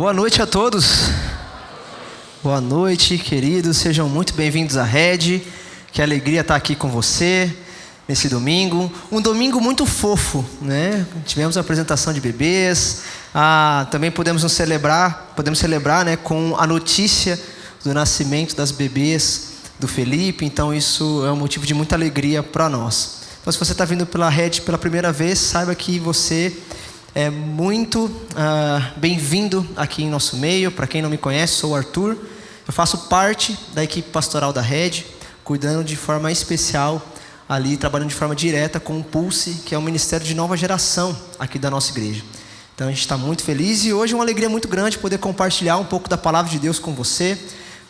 Boa noite a todos. Boa noite, queridos. Sejam muito bem-vindos à Red. Que alegria estar aqui com você nesse domingo. Um domingo muito fofo, né? Tivemos a apresentação de bebês. Também podemos celebrar, né, com a notícia do nascimento das bebês do Felipe. Então isso é um motivo de muita alegria para nós. Então, se você está vindo pela Red pela primeira vez, saiba que você é muito bem-vindo aqui em nosso meio. Para quem não me conhece, sou o Arthur. Eu faço parte da equipe pastoral da Red, cuidando de forma especial ali, trabalhando de forma direta com o Pulse, que é um ministério de nova geração aqui da nossa igreja. Então a gente está muito feliz e hoje é uma alegria muito grande poder compartilhar um pouco da palavra de Deus com você,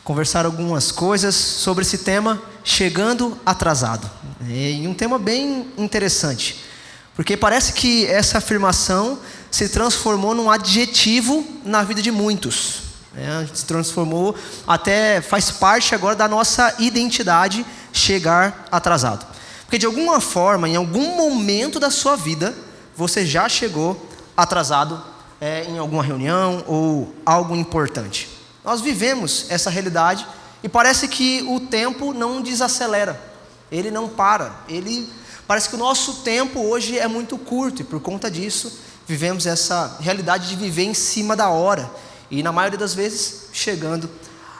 conversar algumas coisas sobre esse tema, chegando atrasado. E um tema bem interessante, porque parece que essa afirmação se transformou num adjetivo na vida de muitos. Se transformou, até faz parte agora da nossa identidade, chegar atrasado. Porque de alguma forma, em algum momento da sua vida, você já chegou atrasado em alguma reunião ou algo importante. Nós vivemos essa realidade e parece que o tempo não desacelera, ele não para, parece que o nosso tempo hoje é muito curto e por conta disso vivemos essa realidade de viver em cima da hora e na maioria das vezes chegando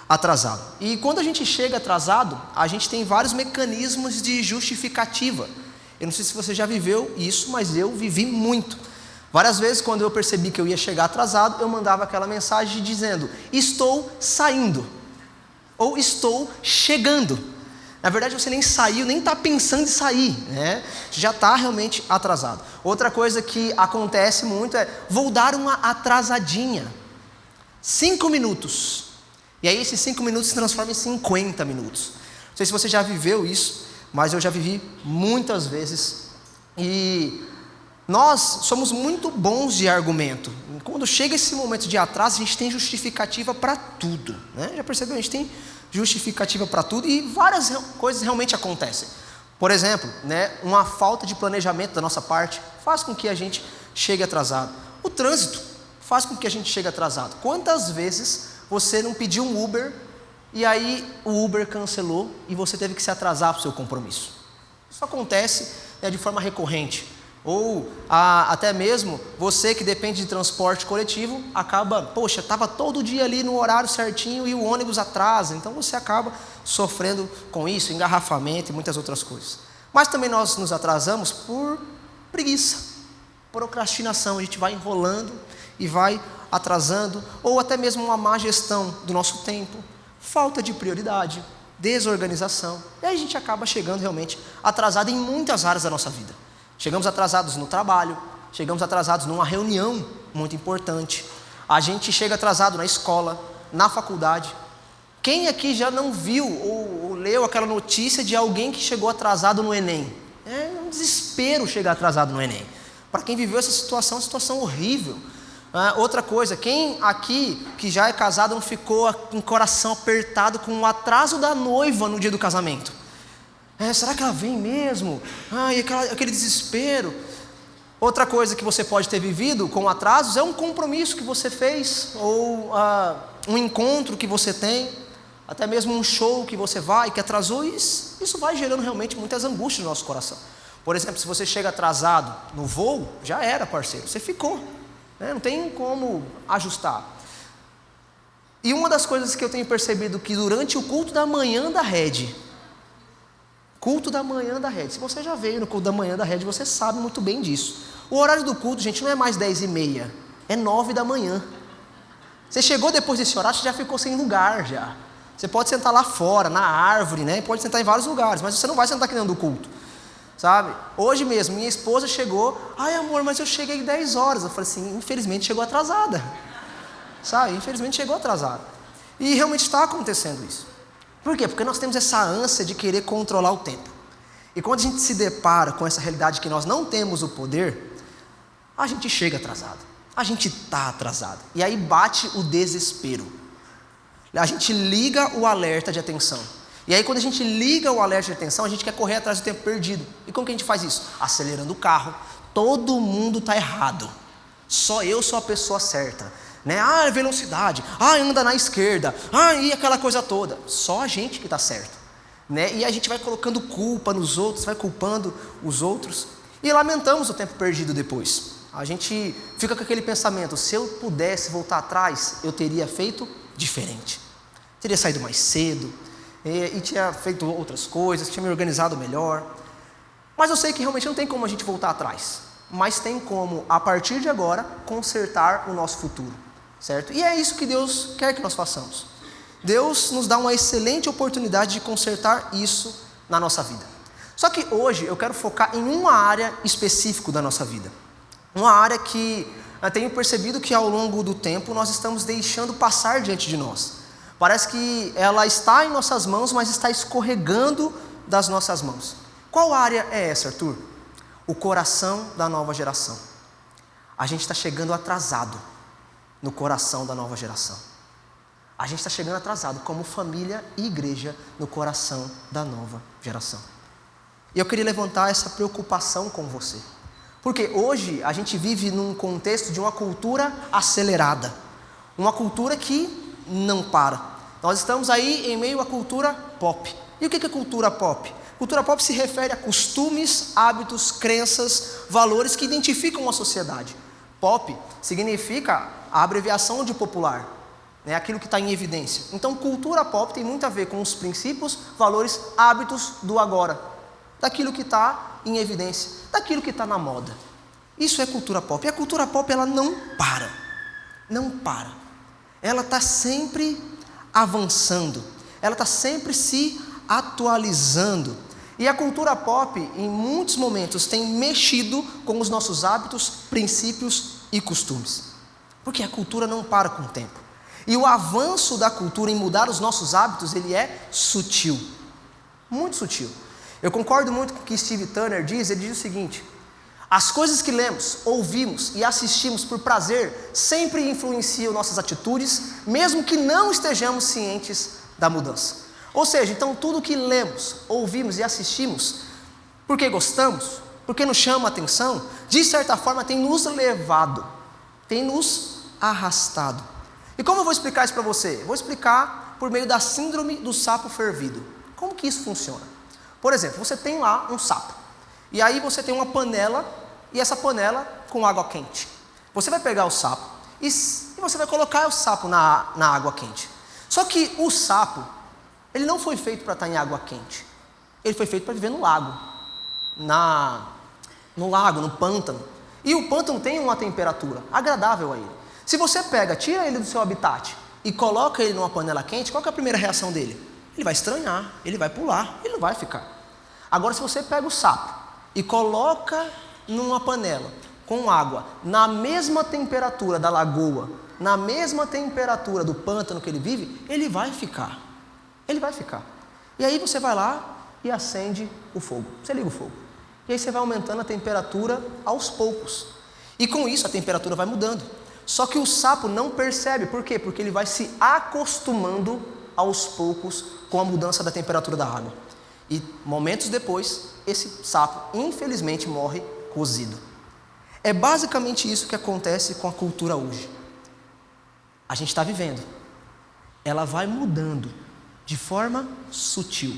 atrasado. E quando a gente chega atrasado, a gente tem vários mecanismos de justificativa. Eu não sei se você já viveu isso, mas eu vivi muito. Várias vezes quando eu percebi que eu ia chegar atrasado, eu mandava aquela mensagem dizendo: estou saindo, ou estou chegando. Na verdade você nem saiu, nem está pensando em sair, né? Já está realmente atrasado. Outra coisa que acontece muito é: vou dar uma atrasadinha, 5 minutos, e aí esses 5 minutos se transformam em 50 minutos. Não sei se você já viveu isso, mas eu já vivi muitas vezes. E nós somos muito bons de argumento. Quando chega esse momento de atraso, a gente tem justificativa para tudo, né? Já percebeu? A gente tem justificativa para tudo e várias coisas realmente acontecem. Por exemplo, né, uma falta de planejamento da nossa parte faz com que a gente chegue atrasado. O trânsito faz com que a gente chegue atrasado. Quantas vezes você não pediu um Uber e aí o Uber cancelou e você teve que se atrasar para o seu compromisso? Isso acontece, né, de forma recorrente. Ou até mesmo você que depende de transporte coletivo acaba, estava todo dia ali no horário certinho e o ônibus atrasa, então você acaba sofrendo com isso, engarrafamento e muitas outras coisas. Mas também nós nos atrasamos por preguiça, procrastinação, a gente vai enrolando e vai atrasando, ou até mesmo uma má gestão do nosso tempo, falta de prioridade, desorganização, e aí a gente acaba chegando realmente atrasado em muitas áreas da nossa vida. Chegamos atrasados no trabalho, chegamos atrasados numa reunião muito importante, a gente chega atrasado na escola, na faculdade. Quem aqui já não viu ou leu aquela notícia de alguém que chegou atrasado no Enem? É um desespero chegar atrasado no Enem. Para quem viveu essa situação, é uma situação horrível. Outra coisa, quem aqui que já é casado não ficou com o coração apertado com o atraso da noiva no dia do casamento? Será que ela vem mesmo? E aquele desespero. Outra coisa que você pode ter vivido com atrasos é um compromisso que você fez, ou um encontro que você tem, até mesmo um show que você vai, que atrasou. Isso vai gerando realmente muitas angústias no nosso coração. Por exemplo, se você chega atrasado no voo, já era, parceiro, você ficou, né? Não tem como ajustar. E uma das coisas que eu tenho percebido que durante o culto da manhã da Red, se você já veio no culto da manhã da Red, você sabe muito bem disso. O horário do culto, gente, não é mais 10h30, é 9 da manhã. Você chegou depois desse horário, você já ficou sem lugar já. Você pode sentar lá fora, na árvore, né? Pode sentar em vários lugares, mas você não vai sentar aqui dentro do culto, sabe? Hoje mesmo, minha esposa chegou: ai amor, mas eu cheguei 10 horas. Eu falei assim: infelizmente chegou atrasada, sabe? Infelizmente chegou atrasada. E realmente está acontecendo isso. Por quê? Porque nós temos essa ânsia de querer controlar o tempo. E quando a gente se depara com essa realidade que nós não temos o poder, a gente chega atrasado. A gente está atrasado. E aí bate o desespero. A gente liga o alerta de atenção. E aí quando a gente liga o alerta de atenção, a gente quer correr atrás do tempo perdido. E como que a gente faz isso? Acelerando o carro. Todo mundo está errado. Só eu sou a pessoa certa. né? Ah, velocidade, ah, anda na esquerda, ah, e aquela coisa toda. Só a gente que está certo, né? E a gente vai colocando culpa nos outros, vai culpando os outros e lamentamos o tempo perdido depois. A gente fica com aquele pensamento: se eu pudesse voltar atrás, eu teria feito diferente. Teria saído mais cedo e tinha feito outras coisas, tinha me organizado melhor. Mas eu sei que realmente não tem como a gente voltar atrás, mas tem como, a partir de agora, consertar o nosso futuro, certo? E é isso que Deus quer que nós façamos. Deus nos dá uma excelente oportunidade de consertar isso na nossa vida. Só que hoje eu quero focar em uma área específica da nossa vida. Uma área que eu tenho percebido que ao longo do tempo nós estamos deixando passar diante de nós. Parece que ela está em nossas mãos, mas está escorregando das nossas mãos. Qual área é essa, Arthur? O coração da nova geração. A gente está chegando atrasado no coração da nova geração. A gente está chegando atrasado como família e igreja no coração da nova geração. E eu queria levantar essa preocupação com você. Porque hoje a gente vive num contexto de uma cultura acelerada. Uma cultura que não para. Nós estamos aí em meio à cultura pop. E o que é cultura pop? Cultura pop se refere a costumes, hábitos, crenças, valores que identificam a sociedade. Pop significa a abreviação de popular, né? Aquilo que está em evidência. Então, cultura pop tem muito a ver com os princípios, valores, hábitos do agora, daquilo que está em evidência, daquilo que está na moda. Isso é cultura pop. E a cultura pop, ela não para. Não para. Ela está sempre avançando. Ela está sempre se atualizando. E a cultura pop, em muitos momentos, tem mexido com os nossos hábitos, princípios e costumes. Porque a cultura não para com o tempo. E o avanço da cultura em mudar os nossos hábitos, ele é sutil. Muito sutil. Eu concordo muito com o que Steve Turner diz. Ele diz o seguinte: as coisas que lemos, ouvimos e assistimos por prazer sempre influenciam nossas atitudes, mesmo que não estejamos cientes da mudança. Ou seja, então tudo que lemos, ouvimos e assistimos, porque gostamos, porque nos chama a atenção, de certa forma tem nos levado, tem nos arrastado. E como eu vou explicar isso para você? Vou explicar por meio da síndrome do sapo fervido. Como que isso funciona? Por exemplo, você tem lá um sapo, e aí você tem uma panela, e essa panela com água quente. Você vai pegar o sapo e você vai colocar o sapo na água quente. Só que o sapo, ele não foi feito para estar em água quente. Ele foi feito para viver no lago. No lago, no pântano. E o pântano tem uma temperatura agradável a ele. Se você tira ele do seu habitat e coloca ele numa panela quente, qual que é a primeira reação dele? Ele vai estranhar, ele vai pular, ele não vai ficar. Agora, se você pega o sapo e coloca numa panela com água na mesma temperatura da lagoa, na mesma temperatura do pântano que ele vive, ele vai ficar. Ele vai ficar. E aí você vai lá e acende o fogo. Você liga o fogo. E aí você vai aumentando a temperatura aos poucos. E com isso a temperatura vai mudando. Só que o sapo não percebe. Por quê? Porque ele vai se acostumando aos poucos com a mudança da temperatura da água. E momentos depois, esse sapo, infelizmente, morre cozido. É basicamente isso que acontece com a cultura hoje. A gente está vivendo. Ela vai mudando de forma sutil.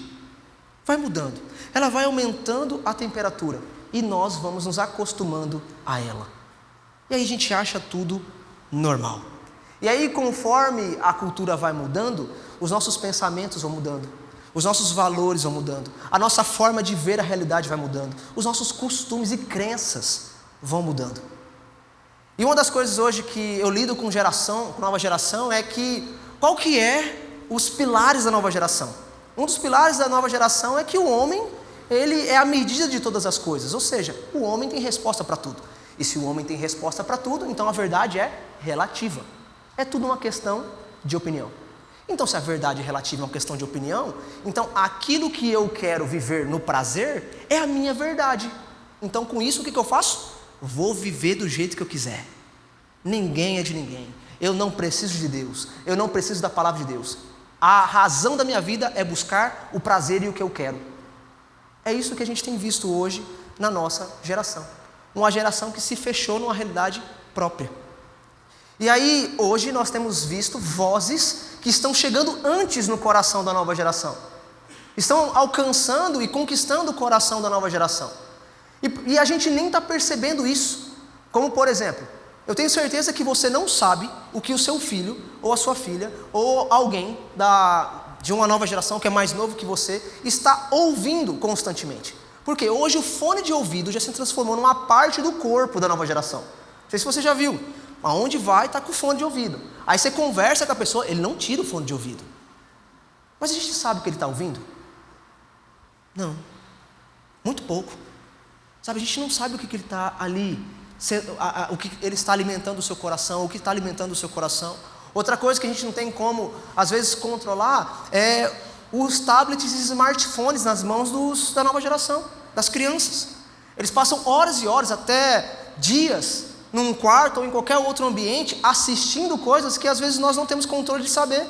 Vai mudando. Ela vai aumentando a temperatura. E nós vamos nos acostumando a ela. E aí a gente acha tudo normal. E aí, conforme a cultura vai mudando, os nossos pensamentos vão mudando. Os nossos valores vão mudando. A nossa forma de ver a realidade vai mudando. Os nossos costumes e crenças vão mudando. E uma das coisas hoje que eu lido com nova geração, é que qual que é os pilares da nova geração? Um dos pilares da nova geração é que o homem, ele é a medida de todas as coisas. Ou seja, o homem tem resposta para tudo. E se o homem tem resposta para tudo, então a verdade é relativa. É tudo uma questão de opinião. Então, se a verdade é relativa a uma questão de opinião, então aquilo que eu quero viver no prazer é a minha verdade. Então, com isso, o que eu faço? Vou viver do jeito que eu quiser. Ninguém é de ninguém. Eu não preciso de Deus. Eu não preciso da palavra de Deus. A razão da minha vida é buscar o prazer e o que eu quero. É isso que a gente tem visto hoje na nossa geração. Uma geração que se fechou numa realidade própria. E aí, hoje nós temos visto vozes que estão chegando antes no coração da nova geração. Estão alcançando e conquistando o coração da nova geração. E a gente nem está percebendo isso. Como por exemplo, eu tenho certeza que você não sabe o que o seu filho, ou a sua filha, ou alguém de uma nova geração que é mais novo que você, está ouvindo constantemente. Porque hoje o fone de ouvido já se transformou numa parte do corpo da nova geração. Não sei se você já viu. Aonde vai, está com o fone de ouvido. Aí você conversa com a pessoa, ele não tira o fone de ouvido. Mas a gente sabe o que ele está ouvindo? Não. Muito pouco. Sabe, a gente não sabe o que ele está ali, o que ele está alimentando o seu coração, o que está alimentando o seu coração. Outra coisa que a gente não tem como, às vezes, controlar é os tablets e smartphones nas mãos da nova geração, das crianças. Eles passam horas e horas, até dias, num quarto ou em qualquer outro ambiente, assistindo coisas que às vezes nós não temos controle de saber.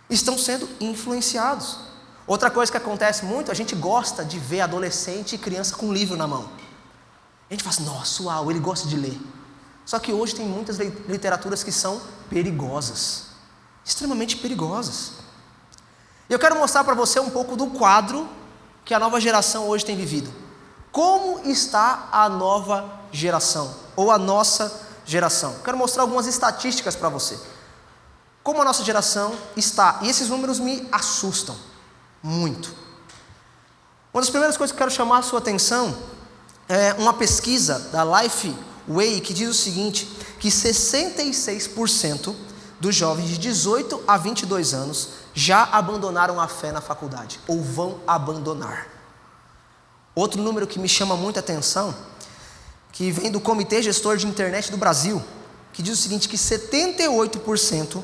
Estão sendo influenciados. Outra coisa que acontece muito, a gente gosta de ver adolescente e criança com um livro na mão. A gente fala assim, nossa, uau, ele gosta de ler. Só que hoje tem muitas literaturas que são perigosas. Extremamente perigosas. E eu quero mostrar para você um pouco do quadro que a nova geração hoje tem vivido. Como está a nova geração? Ou a nossa geração? Quero mostrar algumas estatísticas para você. Como a nossa geração está. E esses números me assustam muito. Uma das primeiras coisas que eu quero chamar a sua atenção é uma pesquisa da Lifeway que diz o seguinte, que 66% dos jovens de 18 a 22 anos já abandonaram a fé na faculdade, ou vão abandonar. Outro número que me chama muita atenção, que vem do Comitê Gestor de Internet do Brasil, que diz o seguinte, que 78%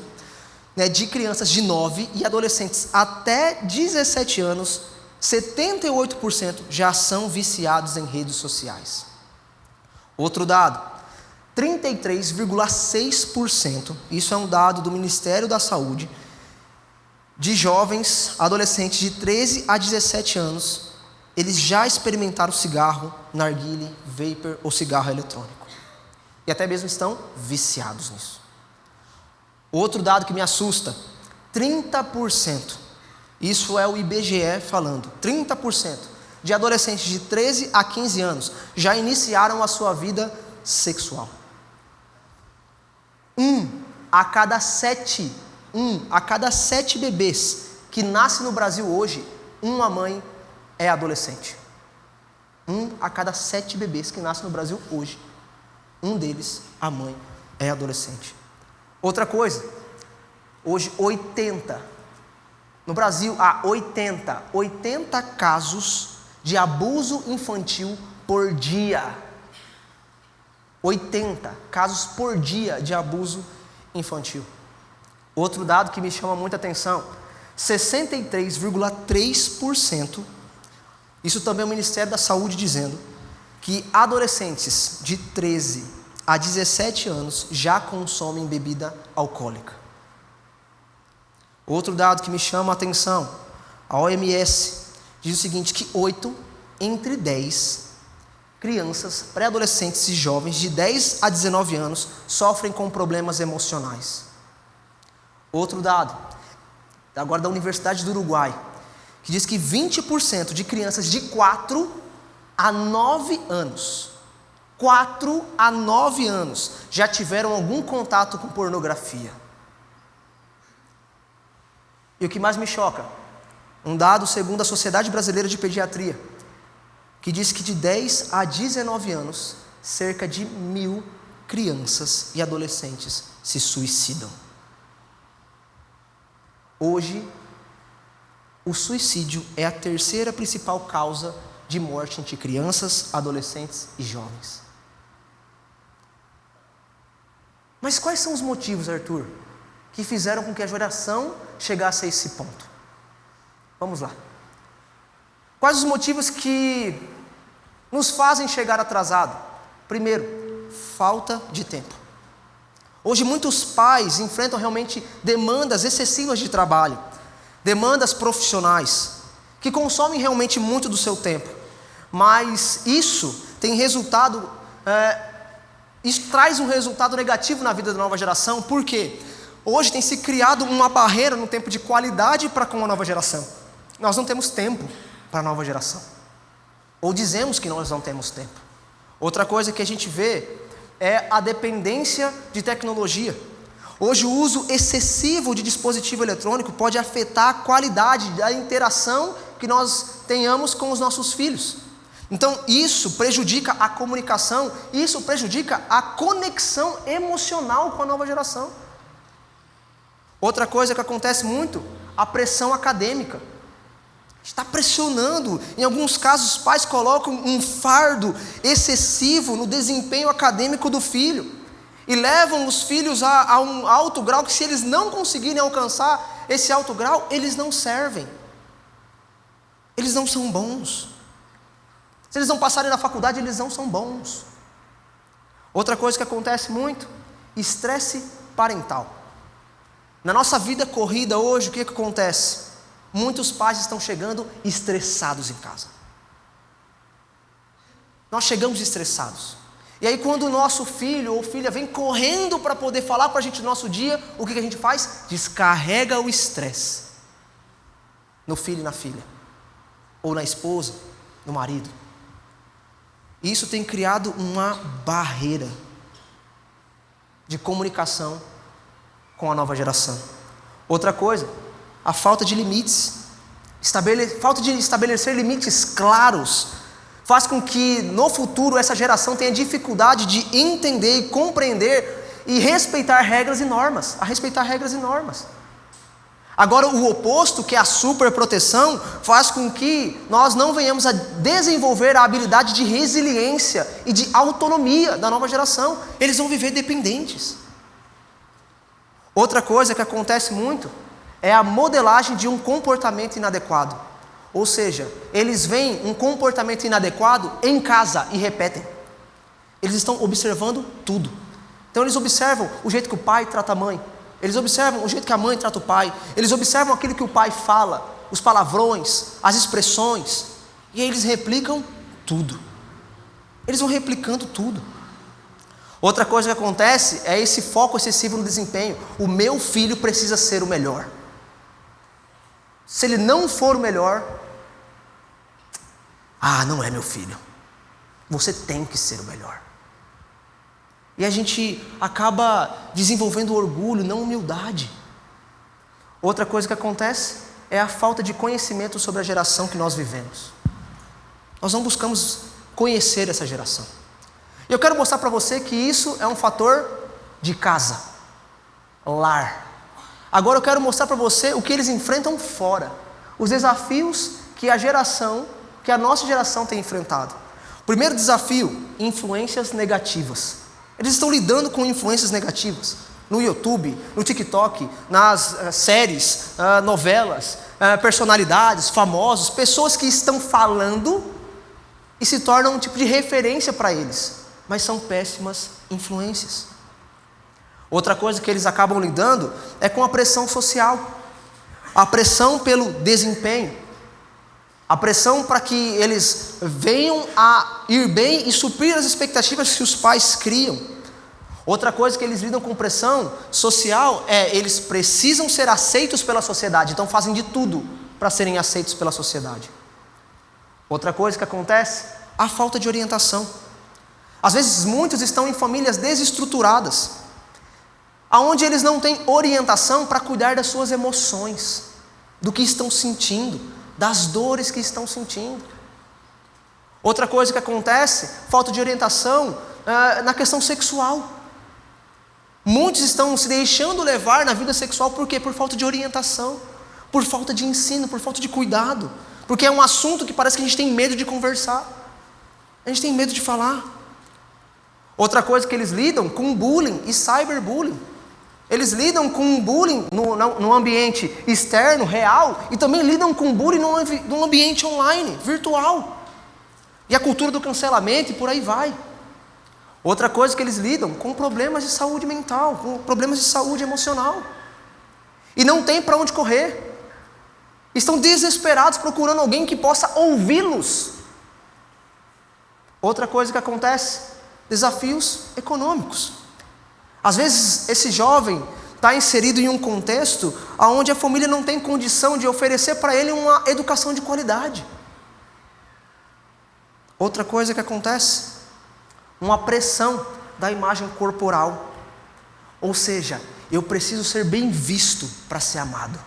de crianças de 9 e adolescentes até 17 anos, 78% já são viciados em redes sociais. Outro dado, 33,6%, isso é um dado do Ministério da Saúde, de jovens adolescentes de 13 a 17 anos, eles já experimentaram cigarro, narguilé, vapor ou cigarro eletrônico. E até mesmo estão viciados nisso. Outro dado que me assusta, 30%, isso é o IBGE falando, 30% de adolescentes de 13 a 15 anos já iniciaram a sua vida sexual. Um a cada sete bebês que nascem no Brasil hoje, uma mãe é adolescente. 1 a cada 7 bebês que nascem no Brasil hoje, um deles, a mãe, é adolescente. Outra coisa, hoje 80, no Brasil há 80 casos de abuso infantil por dia. 80 casos por dia de abuso infantil. Outro dado que me chama muita atenção, 63,3%, isso também é o Ministério da Saúde dizendo, que adolescentes de 13 a 17 anos já consomem bebida alcoólica. Outro dado que me chama a atenção, a OMS diz o seguinte, que 8 entre 10 crianças, pré-adolescentes e jovens de 10 a 19 anos sofrem com problemas emocionais. Outro dado, agora da Universidade do Uruguai, que diz que 20% de crianças de 4 a 9 anos, 4 a 9 anos, já tiveram algum contato com pornografia. E o que mais me choca, um dado segundo a Sociedade Brasileira de Pediatria, que diz que de 10 a 19 anos, cerca de 1.000 crianças e adolescentes se suicidam. Hoje, o suicídio é a terceira principal causa de morte entre crianças, adolescentes e jovens. Mas quais são os motivos, Arthur, que fizeram com que a geração chegasse a esse ponto? Vamos lá. Quais os motivos que nos fazem chegar atrasado? Primeiro, falta de tempo. Hoje muitos pais enfrentam realmente demandas excessivas de trabalho, demandas profissionais, que consomem realmente muito do seu tempo. Mas isso tem resultado Isso traz um resultado negativo na vida da nova geração, por quê? Hoje tem se criado uma barreira no tempo de qualidade para com a nova geração. Nós não temos tempo para a nova geração. Ou dizemos que nós não temos tempo. Outra coisa que a gente vê é a dependência de tecnologia. Hoje o uso excessivo de dispositivo eletrônico pode afetar a qualidade da interação que nós tenhamos com os nossos filhos. Então isso prejudica a comunicação, isso prejudica a conexão emocional com a nova geração. Outra coisa que acontece muito, a pressão acadêmica. Está pressionando, em alguns casos os pais colocam um fardo excessivo no desempenho acadêmico do filho e levam os filhos a um alto grau que, se eles não conseguirem alcançar esse alto grau, eles não servem, eles não são bons. Se eles não passarem na faculdade, eles não são bons. Outra coisa que acontece muito, estresse parental. Na nossa vida corrida hoje, o que acontece? Muitos pais estão chegando estressados em casa. Nós chegamos estressados. E aí quando o nosso filho ou filha vem correndo para poder falar para a gente no nosso dia, o que a gente faz? Descarrega o estresse no filho e na filha, ou na esposa, no marido. Isso tem criado uma barreira de comunicação com a nova geração. Outra coisa, a falta de limites. Falta de estabelecer limites claros faz com que no futuro essa geração tenha dificuldade de entender e compreender e respeitar regras e normas. Agora o oposto, que é a superproteção, faz com que nós não venhamos a desenvolver a habilidade de resiliência e de autonomia da nova geração. Eles vão viver dependentes. Outra coisa que acontece muito é a modelagem de um comportamento inadequado. Ou seja, eles veem um comportamento inadequado em casa e repetem. Eles estão observando tudo. Então eles observam o jeito que o pai trata a mãe. Eles observam o jeito que a mãe trata o pai. Eles observam aquilo que o pai fala, os palavrões, as expressões. E aí eles replicam tudo. Eles vão replicando tudo. Outra coisa que acontece é esse foco excessivo no desempenho. O meu filho precisa ser o melhor. Se ele não for o melhor, não é meu filho. Você tem que ser o melhor. E a gente acaba desenvolvendo orgulho, não humildade. Outra coisa que acontece é a falta de conhecimento sobre a geração que nós vivemos. Nós não buscamos conhecer essa geração. E eu quero mostrar para você que isso é um fator de casa, lar. Agora eu quero mostrar para você o que eles enfrentam fora. Os desafios que a nossa geração tem enfrentado. Primeiro desafio, influências negativas. Eles estão lidando com influências negativas. No YouTube, no TikTok, nas séries, novelas, personalidades, famosos, pessoas que estão falando e se tornam um tipo de referência para eles. Mas são péssimas influências. Outra coisa que eles acabam lidando é com a pressão social. A pressão pelo desempenho. A pressão para que eles venham a ir bem e suprir as expectativas que os pais criam. Outra coisa que eles lidam com pressão social é eles precisam ser aceitos pela sociedade, então fazem de tudo para serem aceitos pela sociedade. Outra coisa que acontece, a falta de orientação. Às vezes muitos estão em famílias desestruturadas, aonde eles não têm orientação para cuidar das suas emoções, do que estão sentindo, das dores que estão sentindo. Outra coisa que acontece, falta de orientação na questão sexual. Muitos estão se deixando levar na vida sexual, por quê? Por falta de orientação, por falta de ensino, por falta de cuidado, porque é um assunto que parece que a gente tem medo de conversar, a gente tem medo de falar. Outra coisa que eles lidam com bullying e cyberbullying. Eles lidam com bullying no ambiente externo, real, e também lidam com bullying no ambiente online, virtual. E a cultura do cancelamento e por aí vai. Outra coisa que eles lidam com problemas de saúde mental, com problemas de saúde emocional. E não tem para onde correr. Estão desesperados procurando alguém que possa ouvi-los. Outra coisa que acontece, desafios econômicos. Às vezes esse jovem está inserido em um contexto onde a família não tem condição de oferecer para ele uma educação de qualidade. Outra coisa que acontece, uma pressão da imagem corporal. Ou seja, eu preciso ser bem visto para ser amado.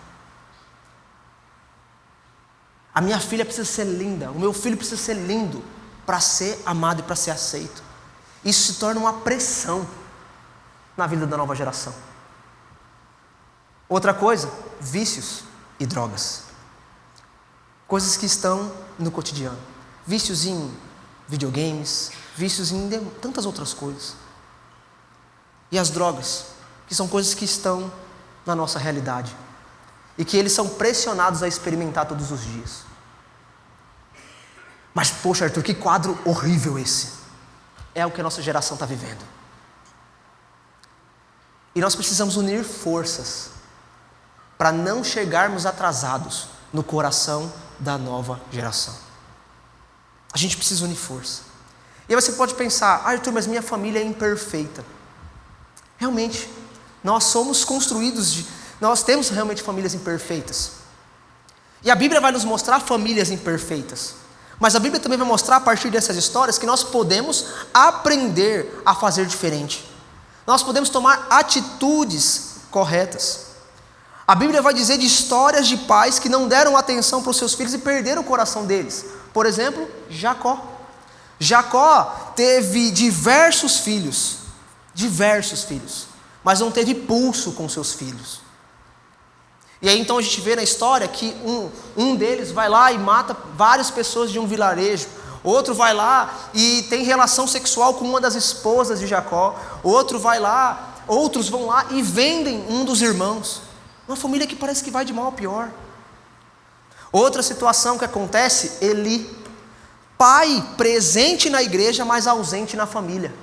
A minha filha precisa ser linda, o meu filho precisa ser lindo para ser amado e para ser aceito. Isso se torna uma pressão na vida da nova geração. Outra coisa, vícios e drogas. Coisas que estão no cotidiano. Vícios em videogames, vícios em tantas outras coisas. E as drogas, que são coisas que estão na nossa realidade. E que eles são pressionados a experimentar todos os dias. Mas, poxa, Arthur, que quadro horrível esse. É o que a nossa geração está vivendo. E nós precisamos unir forças para não chegarmos atrasados no coração da nova geração. A gente precisa unir força. E aí você pode pensar, Arthur, mas minha família é imperfeita. Realmente, nós somos construídos, nós temos realmente famílias imperfeitas. E a Bíblia vai nos mostrar famílias imperfeitas. Mas a Bíblia também vai mostrar a partir dessas histórias que nós podemos aprender a fazer diferente. Nós podemos tomar atitudes corretas. A Bíblia vai dizer de histórias de pais que não deram atenção para os seus filhos e perderam o coração deles. Por exemplo, Jacó. Jacó teve diversos filhos, mas não teve pulso com seus filhos. E aí então a gente vê na história que um deles vai lá e mata várias pessoas de um vilarejo. Outro vai lá e tem relação sexual com uma das esposas de Jacó. Outros vão lá e vendem um dos irmãos. Uma família que parece que vai de mal a pior. Outra situação que acontece, Eli. Pai presente na igreja, mas ausente na família.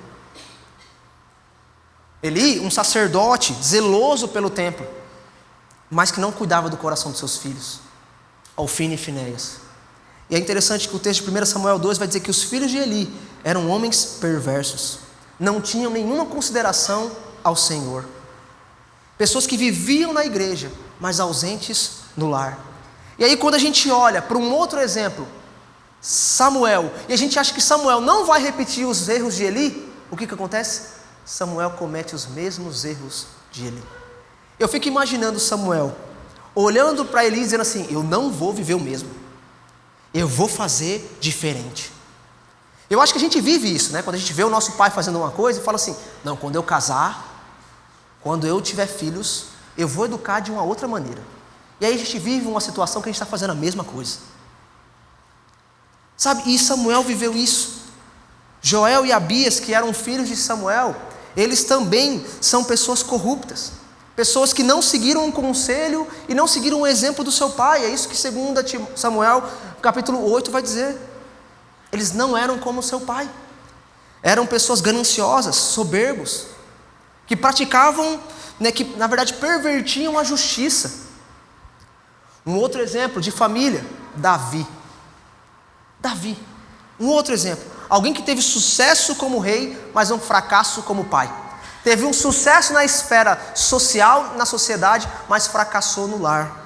Eli, um sacerdote zeloso pelo templo, mas que não cuidava do coração dos seus filhos, Ofni e Finéias. E é interessante que o texto de 1 Samuel 2 vai dizer que os filhos de Eli eram homens perversos, não tinham nenhuma consideração ao Senhor. Pessoas que viviam na igreja, mas ausentes no lar. E aí quando a gente olha para um outro exemplo, Samuel, e a gente acha que Samuel não vai repetir os erros de Eli, o que acontece? Samuel comete os mesmos erros de Eli. Eu fico imaginando Samuel olhando para Eli dizendo assim, eu não vou viver o mesmo, eu vou fazer diferente. Eu acho que a gente vive isso, né? Quando a gente vê o nosso pai fazendo uma coisa e fala assim, não, quando eu casar, quando eu tiver filhos, eu vou educar de uma outra maneira. E aí a gente vive uma situação que a gente está fazendo a mesma coisa. Sabe, e Samuel viveu isso. Joel e Abias, que eram filhos de Samuel, eles também são pessoas corruptas. Pessoas que não seguiram um conselho e não seguiram o exemplo do seu pai. É isso que 2 Samuel, capítulo 8, vai dizer. Eles não eram como o seu pai. Eram pessoas gananciosas, soberbos, que praticavam, que na verdade pervertiam a justiça. Um outro exemplo de família, Davi, um outro exemplo, alguém que teve sucesso como rei, mas um fracasso como pai. Teve um sucesso na esfera social, na sociedade, mas fracassou no lar.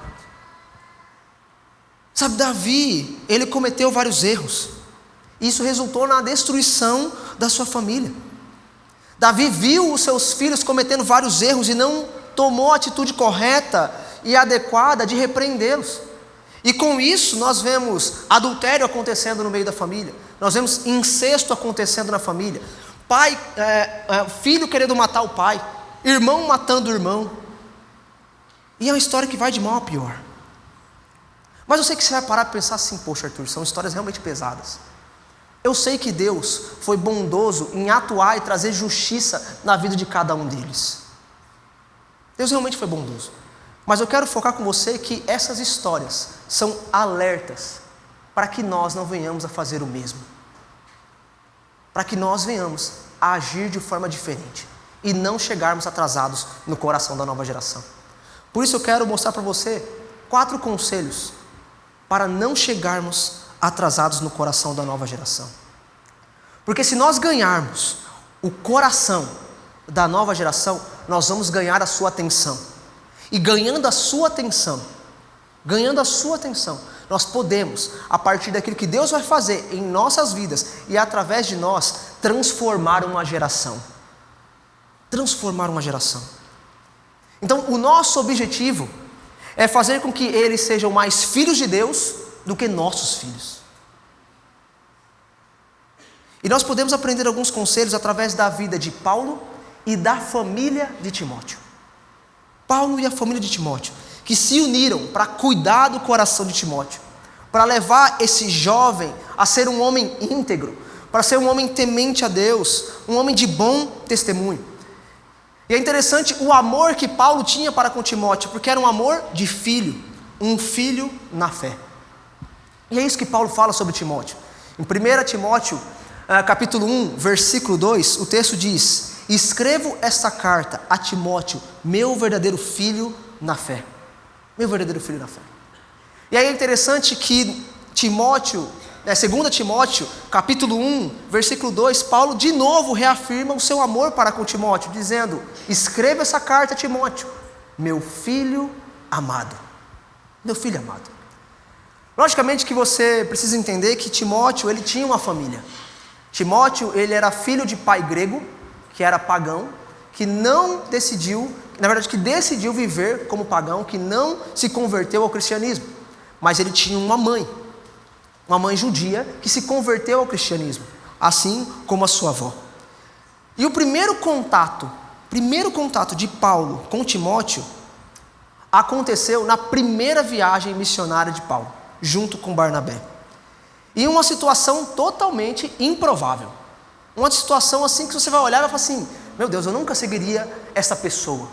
Sabe, Davi, ele cometeu vários erros. Isso resultou na destruição da sua família. Davi viu os seus filhos cometendo vários erros e não tomou a atitude correta e adequada de repreendê-los. E com isso nós vemos adultério acontecendo no meio da família. Nós vemos incesto acontecendo na família. Filho querendo matar o pai. Irmão matando o irmão. E é uma história que vai de mal a pior. Mas eu sei que você vai parar para pensar assim, poxa Arthur, são histórias realmente pesadas. Eu sei que Deus foi bondoso em atuar e trazer justiça na vida de cada um deles. Deus realmente foi bondoso. Mas eu quero focar com você que essas histórias são alertas para que nós não venhamos a fazer o mesmo. Para que nós venhamos a agir de forma diferente e não chegarmos atrasados no coração da nova geração. Por isso eu quero mostrar para você 4 conselhos para não chegarmos atrasados no coração da nova geração. Porque se nós ganharmos o coração da nova geração, nós vamos ganhar a sua atenção. E ganhando a sua atenção, nós podemos, a partir daquilo que Deus vai fazer em nossas vidas e através de nós, transformar uma geração. Então, o nosso objetivo é fazer com que eles sejam mais filhos de Deus do que nossos filhos. E nós podemos aprender alguns conselhos através da vida de Paulo e da família de Timóteo. Paulo e a família de Timóteo, que se uniram para cuidar do coração de Timóteo, para levar esse jovem a ser um homem íntegro, para ser um homem temente a Deus, um homem de bom testemunho. E é interessante o amor que Paulo tinha para com Timóteo, porque era um amor de filho, um filho na fé. E é isso que Paulo fala sobre Timóteo. Em 1 Timóteo, capítulo 1, versículo 2, o texto diz: escrevo esta carta a Timóteo, meu verdadeiro filho na fé. Meu verdadeiro filho na fé. E aí é interessante que Timóteo, 2 Timóteo, capítulo 1, versículo 2, Paulo de novo reafirma o seu amor para com Timóteo, dizendo: escreva essa carta a Timóteo, meu filho amado. Meu filho amado. Logicamente que você precisa entender que Timóteo, ele tinha uma família. Timóteo, ele era filho de pai grego, que era pagão, que decidiu viver como pagão, que não se converteu ao cristianismo. Mas ele tinha uma mãe judia, que se converteu ao cristianismo, assim como a sua avó. E o primeiro contato de Paulo com Timóteo aconteceu na primeira viagem missionária de Paulo, junto com Barnabé. E uma situação totalmente improvável. Uma situação assim que você vai olhar e vai falar assim: meu Deus, eu nunca seguiria essa pessoa.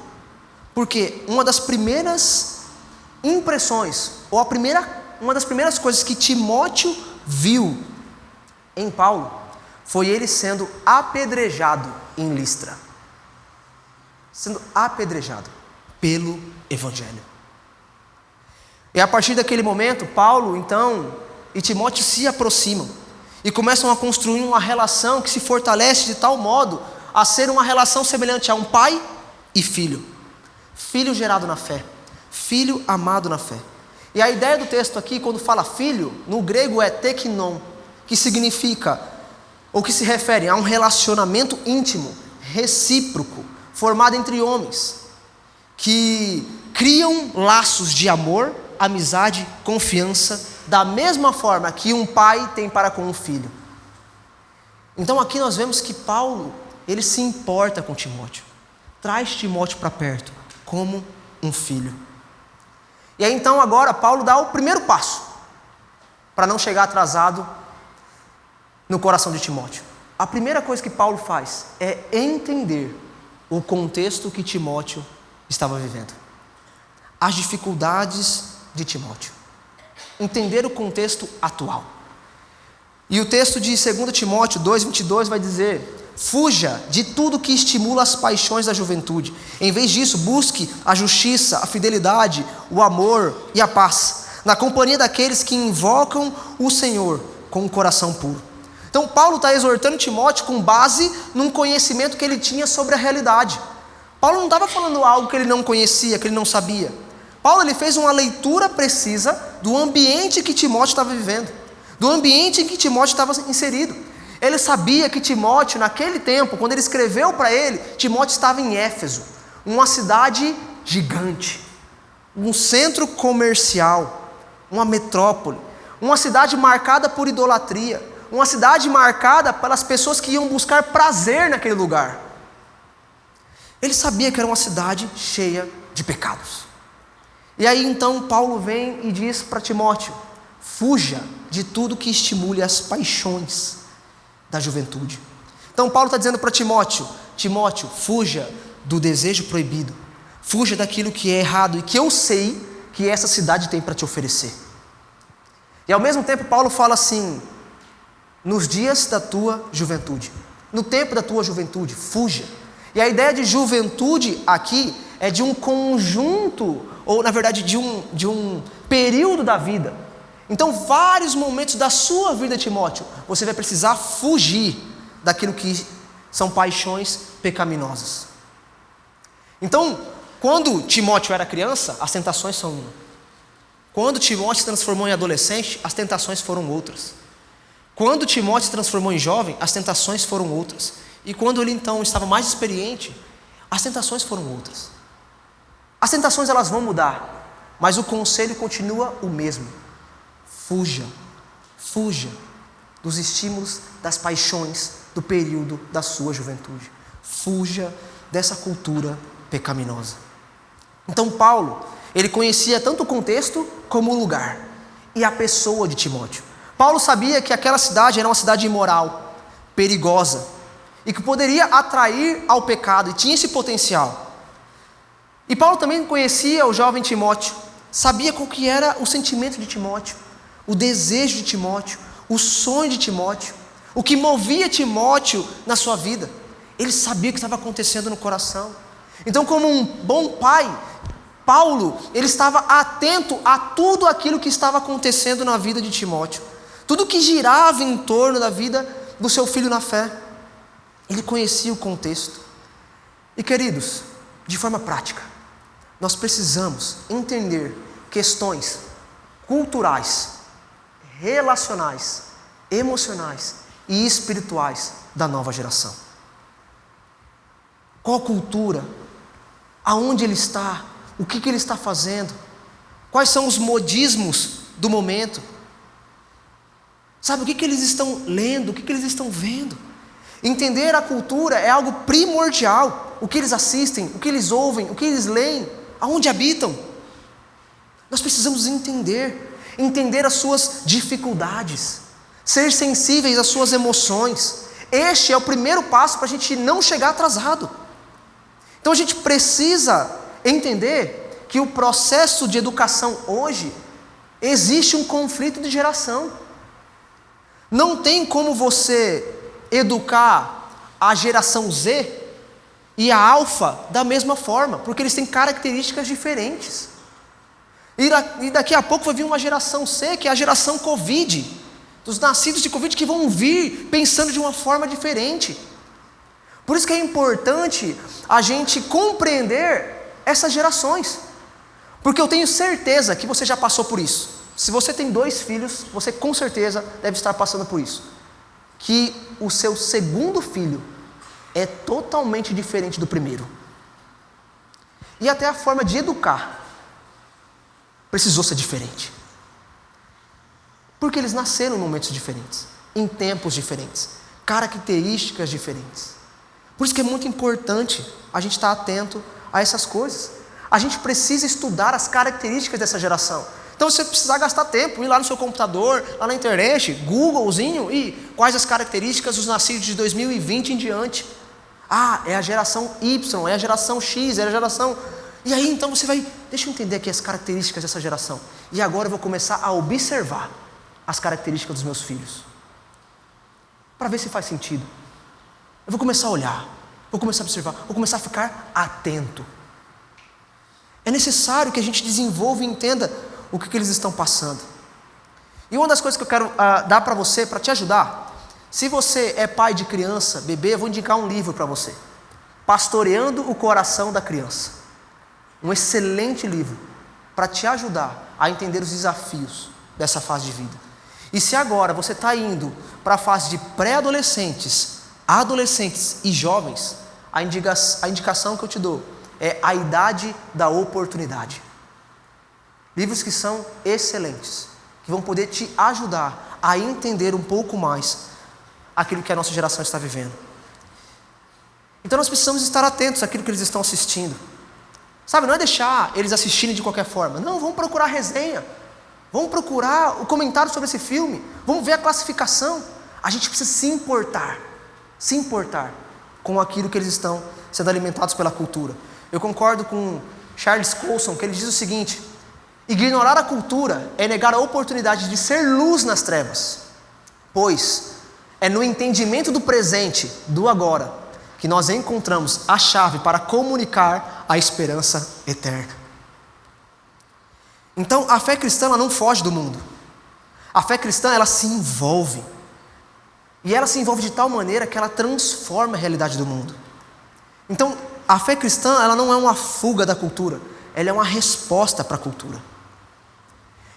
Porque uma das primeiras impressões, ou uma das primeiras coisas que Timóteo viu em Paulo, foi ele sendo apedrejado em Listra. Sendo apedrejado pelo Evangelho. E a partir daquele momento, Paulo, então, e Timóteo se aproximam e começam a construir uma relação que se fortalece de tal modo a ser uma relação semelhante a um pai e filho. Filho gerado na fé, filho amado na fé. E a ideia do texto aqui, quando fala filho, no grego é teknon, que significa, ou que se refere a um relacionamento íntimo, recíproco, formado entre homens, que criam laços de amor, amizade, confiança, da mesma forma que um pai tem para com um filho. Então aqui nós vemos que Paulo, ele se importa com Timóteo, traz Timóteo para perto, como um filho. E aí então agora Paulo dá o primeiro passo, para não chegar atrasado no coração de Timóteo. A primeira coisa que Paulo faz é entender o contexto que Timóteo estava vivendo. As dificuldades de Timóteo. Entender o contexto atual. E o texto de 2 Timóteo 2,22 vai dizer: fuja de tudo que estimula as paixões da juventude. Em vez disso, busque a justiça, a fidelidade, o amor e a paz, na companhia daqueles que invocam o Senhor com um coração puro. Então Paulo está exortando Timóteo com base num conhecimento que ele tinha sobre a realidade. Paulo não estava falando algo que ele não conhecia, que ele não sabia. Paulo ele fez uma leitura precisa do ambiente que Timóteo estava vivendo, do ambiente em que Timóteo estava inserido. Ele sabia que Timóteo, naquele tempo, quando ele escreveu para ele, Timóteo estava em Éfeso, uma cidade gigante, um centro comercial, uma metrópole, uma cidade marcada por idolatria, uma cidade marcada pelas pessoas que iam buscar prazer naquele lugar. Ele sabia que era uma cidade cheia de pecados. E aí então Paulo vem e diz para Timóteo: fuja de tudo que estimule as paixões da juventude. Então Paulo está dizendo para Timóteo: Timóteo, fuja do desejo proibido, fuja daquilo que é errado e que eu sei que essa cidade tem para te oferecer. E ao mesmo tempo Paulo fala assim: nos dias da tua juventude, no tempo da tua juventude, fuja. E a ideia de juventude aqui é de um conjunto, ou na verdade de um período da vida. Então vários momentos da sua vida, Timóteo, você vai precisar fugir daquilo que são paixões pecaminosas. Então, quando Timóteo era criança, as tentações são uma. Quando Timóteo se transformou em adolescente, as tentações foram outras. Quando Timóteo se transformou em jovem, as tentações foram outras. E quando ele então estava mais experiente, as tentações foram outras. As tentações elas vão mudar, mas o conselho continua o mesmo. Fuja dos estímulos, das paixões do período da sua juventude. Fuja dessa cultura pecaminosa. Então Paulo, ele conhecia tanto o contexto como o lugar e a pessoa de Timóteo. Paulo sabia que aquela cidade era uma cidade imoral, perigosa, e que poderia atrair ao pecado, e tinha esse potencial. E Paulo também conhecia o jovem Timóteo, sabia qual que era o sentimento de Timóteo, o desejo de Timóteo, o sonho de Timóteo, o que movia Timóteo na sua vida. Ele sabia o que estava acontecendo no coração. Então, como um bom pai, Paulo, ele estava atento a tudo aquilo que estava acontecendo na vida de Timóteo, tudo que girava em torno da vida do seu filho na fé. Ele conhecia o contexto. E queridos, de forma prática, nós precisamos entender questões culturais, relacionais, emocionais e espirituais da nova geração. Qual cultura? Aonde ele está? O que ele está fazendo? Quais são os modismos do momento? Sabe, o que eles estão lendo? O que eles estão vendo? Entender a cultura é algo primordial. O que eles assistem, o que eles ouvem, o que eles leem, aonde habitam. Nós precisamos entender as suas dificuldades, ser sensíveis às suas emoções. Este é o primeiro passo para a gente não chegar atrasado. Então a gente precisa entender que o processo de educação hoje, existe um conflito de geração. Não tem como você educar a geração Z e a alfa da mesma forma, porque eles têm características diferentes. E daqui a pouco vai vir uma geração C, que é a geração Covid, dos nascidos de Covid, que vão vir pensando de uma forma diferente. Por isso que é importante a gente compreender essas gerações, porque eu tenho certeza que você já passou por isso. Se você tem 2 filhos, você com certeza deve estar passando por isso, que o seu segundo filho é totalmente diferente do primeiro, e até a forma de educar precisou ser diferente, porque eles nasceram em momentos diferentes, em tempos diferentes, características diferentes. Por isso que é muito importante a gente estar atento a essas coisas. A gente precisa estudar as características dessa geração. Então você precisa gastar tempo, ir lá no seu computador, lá na internet, Googlezinho, e quais as características dos nascidos de 2020 em diante. Ah, é a geração Y, é a geração X, é a geração... E aí então você vai, deixa eu entender aqui as características dessa geração. E agora eu vou começar a observar as características dos meus filhos, para ver se faz sentido. Eu vou começar a olhar, vou começar a observar, vou começar a ficar atento. É necessário que a gente desenvolva e entenda o que eles estão passando. E uma das coisas que eu quero dar para você, para te ajudar, se você é pai de criança, bebê, eu vou indicar um livro para você, Pastoreando o Coração da Criança. Um excelente livro para te ajudar a entender os desafios dessa fase de vida. E se agora você está indo para a fase de pré-adolescentes, adolescentes e jovens, a indicação que eu te dou é A Idade da Oportunidade. Livros que são excelentes, que vão poder te ajudar a entender um pouco mais aquilo que a nossa geração está vivendo. Então nós precisamos estar atentos àquilo que eles estão assistindo. Sabe, não é deixar eles assistirem de qualquer forma. Não, vamos procurar resenha. Vamos procurar o comentário sobre esse filme. Vamos ver a classificação. A gente precisa se importar com aquilo que eles estão sendo alimentados pela cultura. Eu concordo com Charles Colson, que ele diz o seguinte: ignorar a cultura é negar a oportunidade de ser luz nas trevas, pois é no entendimento do presente, do agora, que nós encontramos a chave para comunicar a esperança eterna. Então a fé cristã ela não foge do mundo. A fé cristã ela se envolve. E ela se envolve de tal maneira que ela transforma a realidade do mundo. Então, a fé cristã, ela não é uma fuga da cultura, ela é uma resposta para a cultura.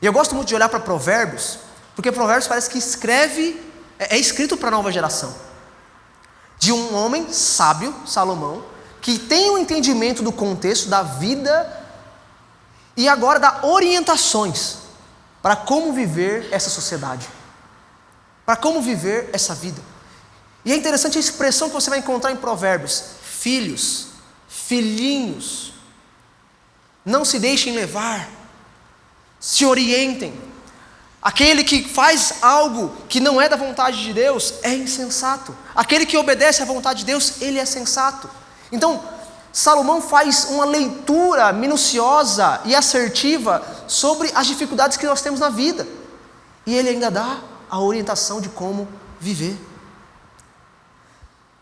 E eu gosto muito de olhar para Provérbios, porque Provérbios parece que é escrito para a nova geração. De um homem sábio, Salomão, que tem um entendimento do contexto da vida e agora dá orientações para como viver essa sociedade, para como viver essa vida. E é interessante a expressão que você vai encontrar em Provérbios: filhos, filhinhos, não se deixem levar, se orientem. Aquele que faz algo que não é da vontade de Deus é insensato. Aquele que obedece à vontade de Deus, ele é sensato. Então, Salomão faz uma leitura minuciosa e assertiva sobre as dificuldades que nós temos na vida. E ele ainda dá a orientação de como viver.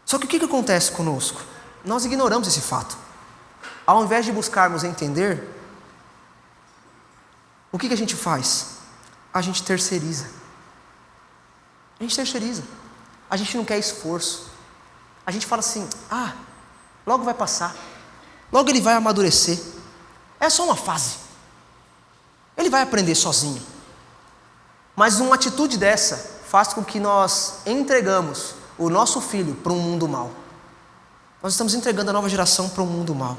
Só que o que acontece conosco? Nós ignoramos esse fato. Ao invés de buscarmos entender, o que a gente faz? A gente terceiriza. A gente não quer esforço. A gente fala assim: logo vai passar, logo ele vai amadurecer, é só uma fase, ele vai aprender sozinho. Mas uma atitude dessa faz com que nós entregamos o nosso filho para um mundo mau. Nós estamos entregando a nova geração para um mundo mau,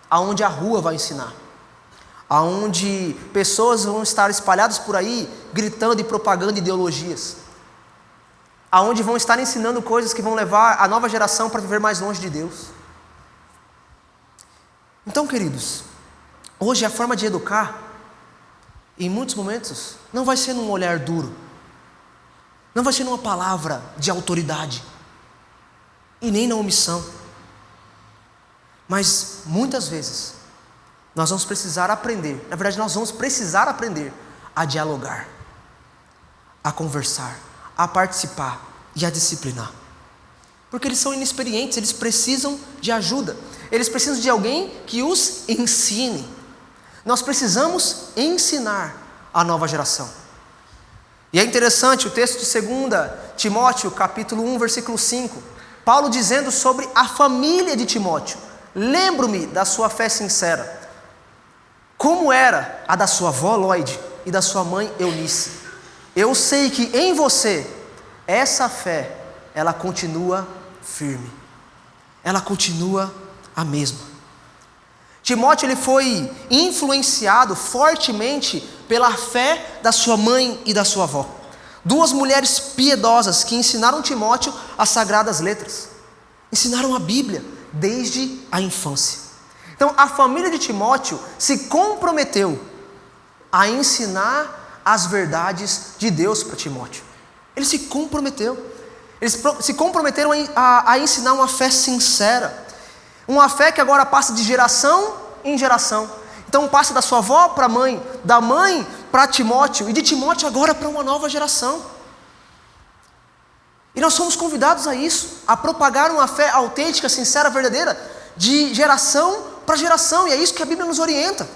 aonde a rua vai ensinar, aonde pessoas vão estar espalhadas por aí gritando e propagando ideologias, aonde vão estar ensinando coisas que vão levar a nova geração para viver mais longe de Deus. Então, queridos, hoje a forma de educar, em muitos momentos, não vai ser num olhar duro, não vai ser numa palavra de autoridade, e nem na omissão. Mas, muitas vezes, nós vamos precisar aprender, na verdade nós vamos precisar aprender a dialogar, a conversar, a participar e a disciplinar. Porque eles são inexperientes, eles precisam de ajuda, eles precisam de alguém que os ensine. Nós precisamos ensinar a nova geração. E é interessante o texto de 2 Timóteo, capítulo 1, versículo 5, Paulo dizendo sobre a família de Timóteo: lembro-me da sua fé sincera, como era a da sua avó Lóide e da sua mãe Eunice. Eu sei que em você, essa fé, ela continua firme, ela continua a mesma. Timóteo, ele foi influenciado fortemente pela fé da sua mãe e da sua avó, duas mulheres piedosas que ensinaram Timóteo as sagradas letras, ensinaram a Bíblia desde a infância. Então a família de Timóteo se comprometeu a ensinar as verdades de Deus para Timóteo. Eles se comprometeram a ensinar uma fé sincera, uma fé que agora passa de geração em geração. Então passa da sua avó para a mãe, da mãe para Timóteo, e de Timóteo agora para uma nova geração. E nós somos convidados a isso, a propagar uma fé autêntica, sincera, verdadeira, de geração para geração, e é isso que a Bíblia nos orienta.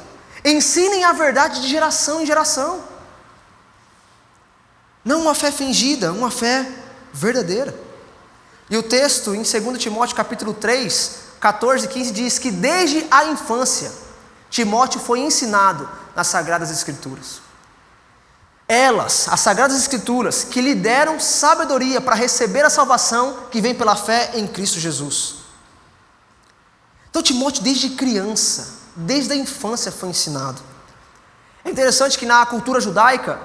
Ensinem a verdade de geração em geração. Não uma fé fingida, uma fé verdadeira. E o texto em 2 Timóteo capítulo 3, 14 e 15 diz que desde a infância, Timóteo foi ensinado nas Sagradas Escrituras. Elas, as Sagradas Escrituras, que lhe deram sabedoria para receber a salvação que vem pela fé em Cristo Jesus. Então Timóteo desde criança, desde a infância foi ensinado. É interessante que na cultura judaica,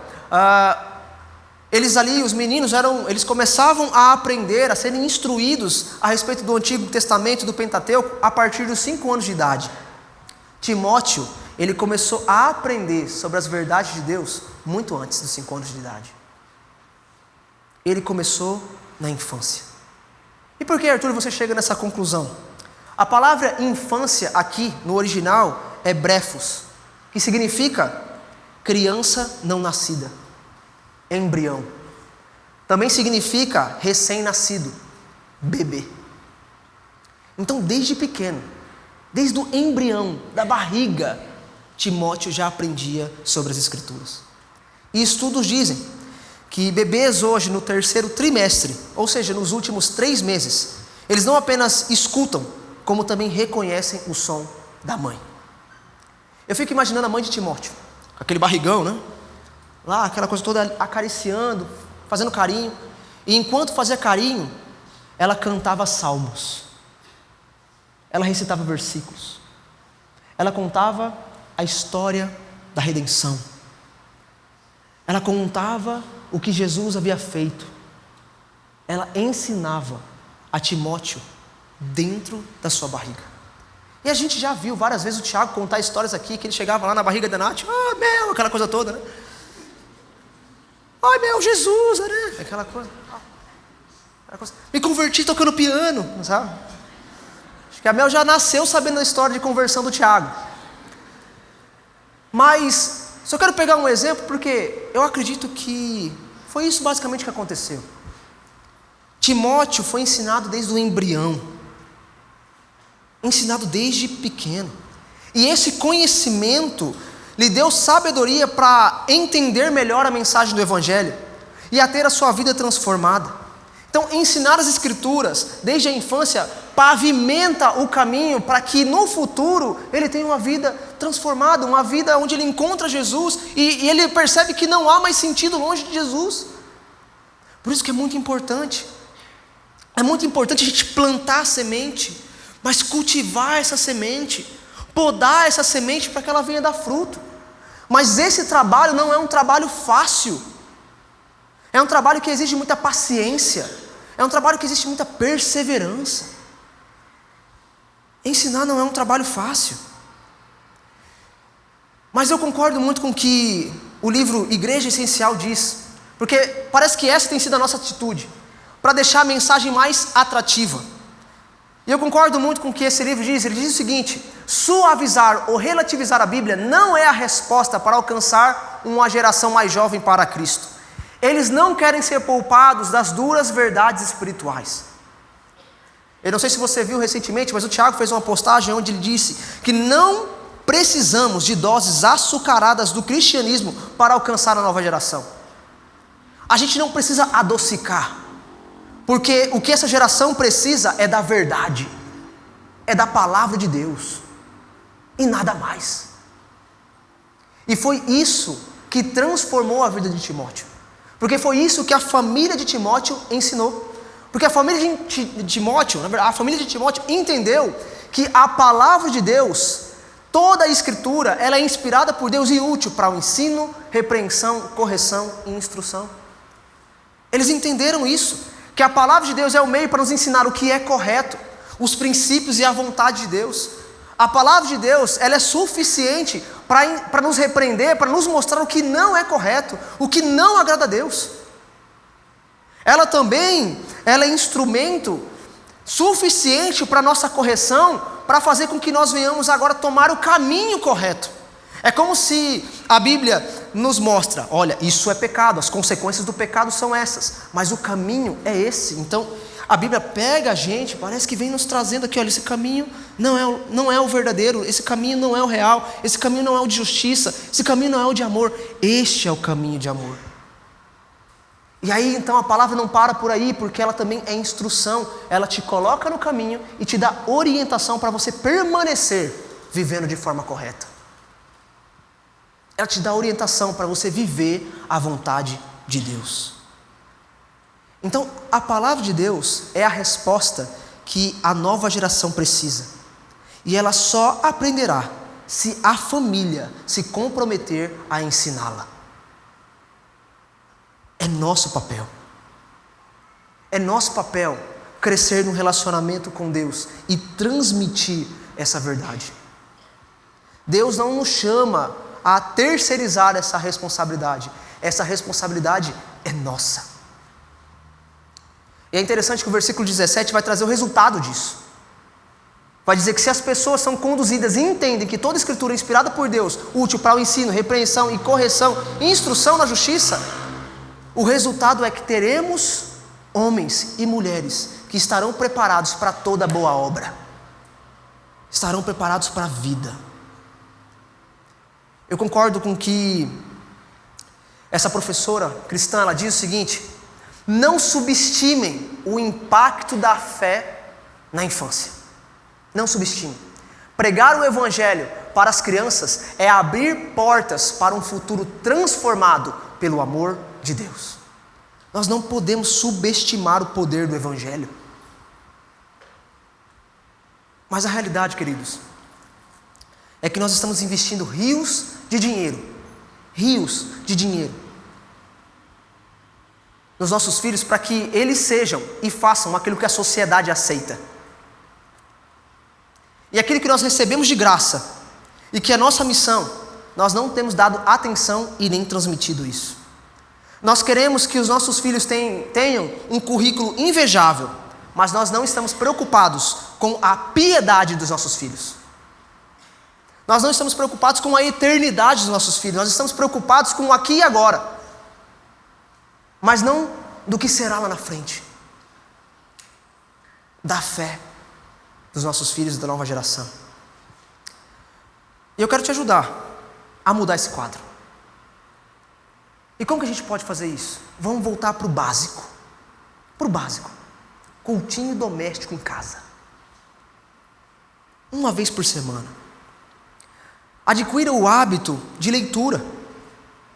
os meninos eles começavam a aprender, a serem instruídos a respeito do Antigo Testamento, do Pentateuco, a partir dos 5 anos de idade. Timóteo, ele começou a aprender sobre as verdades de Deus muito antes dos 5 anos de idade. Ele começou na infância. E por que, Arthur, você chega nessa conclusão? A palavra infância aqui, no original, é brefos, que significa criança não nascida, embrião. Também significa recém-nascido, bebê. Então, desde pequeno, desde o embrião, da barriga, Timóteo já aprendia sobre as Escrituras. E estudos dizem que bebês hoje no terceiro trimestre, ou seja, nos últimos 3 meses, eles não apenas escutam, como também reconhecem o som da mãe. Eu fico imaginando a mãe de Timóteo, aquele barrigão, né? Lá, aquela coisa toda acariciando, fazendo carinho. E enquanto fazia carinho, ela cantava salmos. Ela recitava versículos. Ela contava a história da redenção. Ela contava o que Jesus havia feito. Ela ensinava a Timóteo dentro da sua barriga. E a gente já viu várias vezes o Tiago contar histórias aqui, que ele chegava lá na barriga da Nath, meu, aquela coisa toda, né? Ai, meu, Jesus, né? Aquela coisa. Me converti tocando piano, sabe? Acho que a Mel já nasceu sabendo a história de conversão do Tiago. Mas só quero pegar um exemplo porque eu acredito que foi isso basicamente que aconteceu. Timóteo foi ensinado desde o embrião, ensinado desde pequeno. E esse conhecimento lhe deu sabedoria para entender melhor a mensagem do Evangelho e a ter a sua vida transformada. Então, ensinar as Escrituras desde a infância pavimenta o caminho para que no futuro ele tenha uma vida transformada, uma vida onde ele encontra Jesus e ele percebe que não há mais sentido longe de Jesus. Por isso que é muito importante a gente plantar a semente, mas cultivar essa semente, podar essa semente para que ela venha dar fruto. Mas esse trabalho não é um trabalho fácil. É um trabalho que exige muita paciência. É um trabalho que exige muita perseverança. Ensinar não é um trabalho fácil. Mas eu concordo muito com o que o livro Igreja Essencial diz. Porque parece que essa tem sido a nossa atitude, para deixar a mensagem mais atrativa. E eu concordo muito com o que esse livro diz. Ele diz o seguinte: suavizar ou relativizar a Bíblia não é a resposta para alcançar uma geração mais jovem para Cristo. Eles não querem ser poupados das duras verdades espirituais. Eu não sei se você viu recentemente, mas o Tiago fez uma postagem onde ele disse que não precisamos de doses açucaradas do cristianismo para alcançar a nova geração. A gente não precisa adocicar, porque o que essa geração precisa é da verdade, é da palavra de Deus, e nada mais. E foi isso que transformou a vida de Timóteo. Porque foi isso que a família de Timóteo ensinou. Porque a família de Timóteo, na verdade, a família de Timóteo entendeu que a palavra de Deus, toda a Escritura, ela é inspirada por Deus e útil para o ensino, repreensão, correção e instrução. Eles entenderam isso, que a palavra de Deus é o meio para nos ensinar o que é correto, os princípios e a vontade de Deus. A palavra de Deus, ela é suficiente para nos repreender, para nos mostrar o que não é correto, o que não agrada a Deus. Ela também, ela é instrumento suficiente para nossa correção, para fazer com que nós venhamos agora tomar o caminho correto. É como se a Bíblia nos mostra, olha, isso é pecado, as consequências do pecado são essas, mas o caminho é esse. Então, a Bíblia pega a gente, parece que vem nos trazendo aqui, olha, esse caminho não é o verdadeiro, esse caminho não é o real, esse caminho não é o de justiça, esse caminho não é o de amor, este é o caminho de amor. E aí então a palavra não para por aí, porque ela também é instrução, ela te coloca no caminho e te dá orientação para você permanecer vivendo de forma correta. Ela te dá orientação para você viver a vontade de Deus. Então, a palavra de Deus é a resposta que a nova geração precisa. E ela só aprenderá se a família se comprometer a ensiná-la. É nosso papel. É nosso papel crescer no relacionamento com Deus e transmitir essa verdade. Deus não nos chama a terceirizar essa responsabilidade. Essa responsabilidade é nossa. E é interessante que o versículo 17 vai trazer o resultado disso. Vai dizer que se as pessoas são conduzidas e entendem que toda Escritura é inspirada por Deus, útil para o ensino, repreensão e correção e instrução na justiça, o resultado é que teremos homens e mulheres que estarão preparados para toda boa obra. Estarão preparados para a vida. Eu concordo com que Essa professora cristã, ela diz o seguinte: não subestimem o impacto da fé na infância. Não subestimem. Pregar o evangelho para as crianças é abrir portas para um futuro transformado pelo amor de Deus. Nós não podemos subestimar o poder do evangelho. Mas a realidade, queridos, é que nós estamos investindo rios de dinheiro nos nossos filhos para que eles sejam e façam aquilo que a sociedade aceita. E aquilo que nós recebemos de graça e que é nossa missão, nós não temos dado atenção e nem transmitido isso. Nós queremos que os nossos filhos tenham um currículo invejável, mas nós não estamos preocupados com a piedade dos nossos filhos. Nós não estamos preocupados com a eternidade dos nossos filhos, nós estamos preocupados com o aqui e agora, mas não do que será lá na frente, da fé dos nossos filhos e da nova geração. E eu quero te ajudar a mudar esse quadro. E como que a gente pode fazer isso? Vamos voltar para o básico. Cultinho doméstico em casa. Uma vez por semana. Adquira o hábito de leitura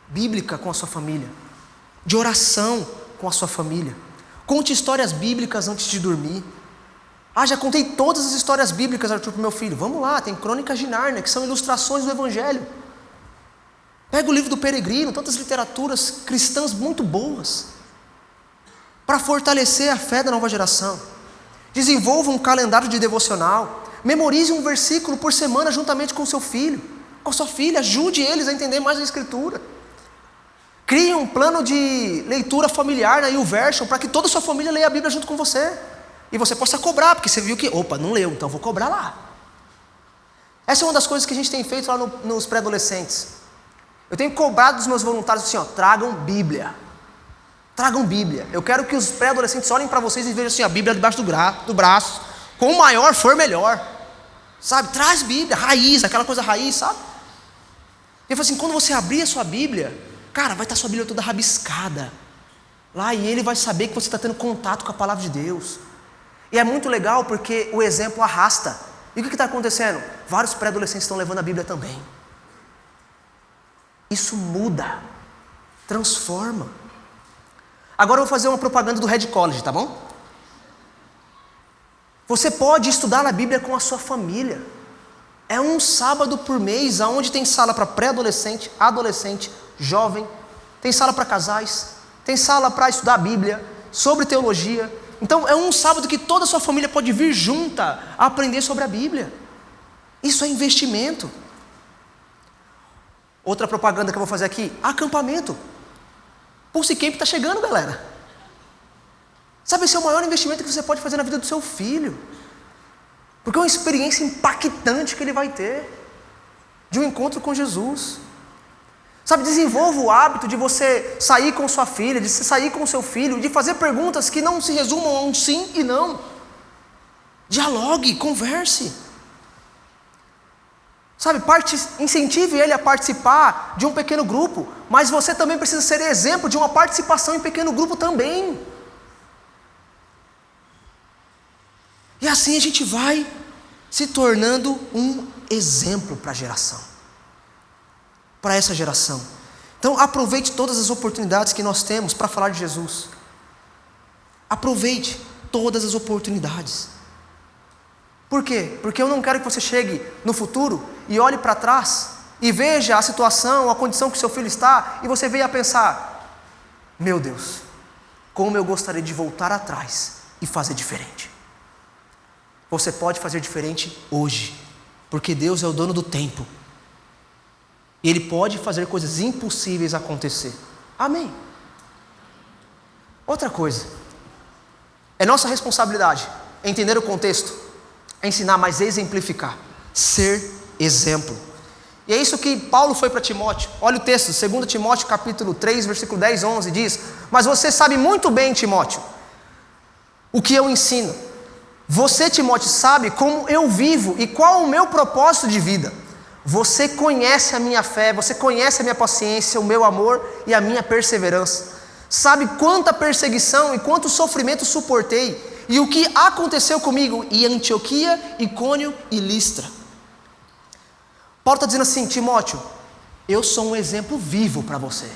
bíblica com a sua família, de oração com a sua família. Conte histórias bíblicas antes de dormir. Já contei todas as histórias bíblicas, Arthur, para o meu filho. Vamos lá, tem Crônicas de Nárnia, que são ilustrações do Evangelho. Pega o livro do Peregrino, tantas literaturas cristãs muito boas, para fortalecer a fé da nova geração. Desenvolva um calendário de devocional. Memorize um versículo por semana juntamente com o seu filho, com sua filha. Ajude eles a entender mais a Escritura. Crie um plano de leitura familiar na YouVersion para que toda a sua família leia a Bíblia junto com você. E você possa cobrar, porque você viu que, não leu, então vou cobrar lá. Essa é uma das coisas que a gente tem feito lá nos pré-adolescentes. Eu tenho cobrado dos meus voluntários assim, tragam Bíblia. Tragam Bíblia. Eu quero que os pré-adolescentes olhem para vocês e vejam assim, a Bíblia debaixo do braço. Quanto maior for, melhor. Sabe? Traz Bíblia, raiz, aquela coisa raiz, sabe? Eu falo assim, quando você abrir a sua Bíblia, cara, vai estar sua Bíblia toda rabiscada lá, e ele vai saber que você está tendo contato com a palavra de Deus. E é muito legal porque o exemplo arrasta. E o que está acontecendo? Vários pré-adolescentes estão levando a Bíblia também. Isso muda, transforma. Agora eu vou fazer uma propaganda do Red College, tá bom? Você pode estudar a Bíblia com a sua família. É um sábado por mês, onde tem sala para pré-adolescente, adolescente, jovem, tem sala para casais, tem sala para estudar a Bíblia, sobre teologia. Então é um sábado que toda a sua família pode vir junta a aprender sobre a Bíblia. Isso é investimento. Outra propaganda que eu vou fazer aqui, acampamento. Pulse Camp está chegando, galera. Sabe, esse é o maior investimento que você pode fazer na vida do seu filho. Porque é uma experiência impactante que ele vai ter, de um encontro com Jesus. Sabe, desenvolva o hábito de você sair com sua filha, de sair com seu filho, de fazer perguntas que não se resumam a um sim e não. Dialogue, converse. Sabe, incentive ele a participar de um pequeno grupo, mas você também precisa ser exemplo de uma participação em pequeno grupo também. E assim a gente vai se tornando um exemplo para a geração. Para essa geração. Então aproveite todas as oportunidades que nós temos para falar de Jesus. Aproveite todas as oportunidades. Por quê? Porque eu não quero que você chegue no futuro e olhe para trás e veja a situação, a condição que seu filho está, e você venha a pensar, meu Deus, como eu gostaria de voltar atrás e fazer diferente. Você pode fazer diferente hoje, porque Deus é o dono do tempo. E Ele pode fazer coisas impossíveis acontecer. Amém. Outra coisa, é nossa responsabilidade entender o contexto, ensinar, mas exemplificar, ser exemplo. E é isso que Paulo foi para Timóteo. Olha o texto, 2 Timóteo capítulo 3, versículo 10, 11, diz: mas você sabe muito bem, Timóteo, o que eu ensino. Você, Timóteo, sabe como eu vivo e qual o meu propósito de vida. Você conhece a minha fé, você conhece a minha paciência, o meu amor e a minha perseverança. Sabe quanta perseguição e quanto sofrimento suportei e o que aconteceu comigo em Antioquia, Icônio e Listra. Paulo está dizendo assim: Timóteo, eu sou um exemplo vivo para você.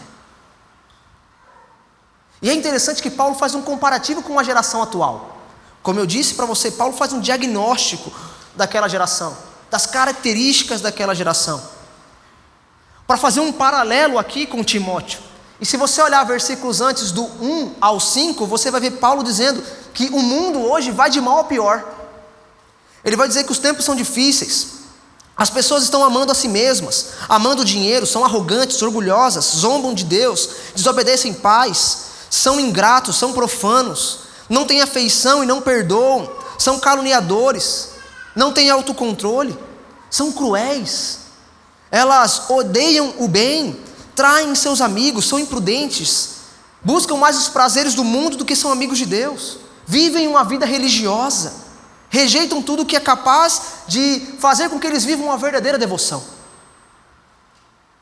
E é interessante que Paulo faz um comparativo com a geração atual. Como eu disse para você, Paulo faz um diagnóstico daquela geração, das características daquela geração, para fazer um paralelo aqui com Timóteo. E se você olhar versículos antes do 1 ao 5, você vai ver Paulo dizendo que o mundo hoje vai de mal a pior. Ele vai dizer que os tempos são difíceis, as pessoas estão amando a si mesmas, amando o dinheiro, são arrogantes, orgulhosas, zombam de Deus, desobedecem pais, são ingratos, são profanos, não têm afeição e não perdoam, são caluniadores, não têm autocontrole, são cruéis, elas odeiam o bem, traem seus amigos, são imprudentes, buscam mais os prazeres do mundo do que são amigos de Deus, vivem uma vida religiosa, rejeitam tudo que é capaz de fazer com que eles vivam uma verdadeira devoção.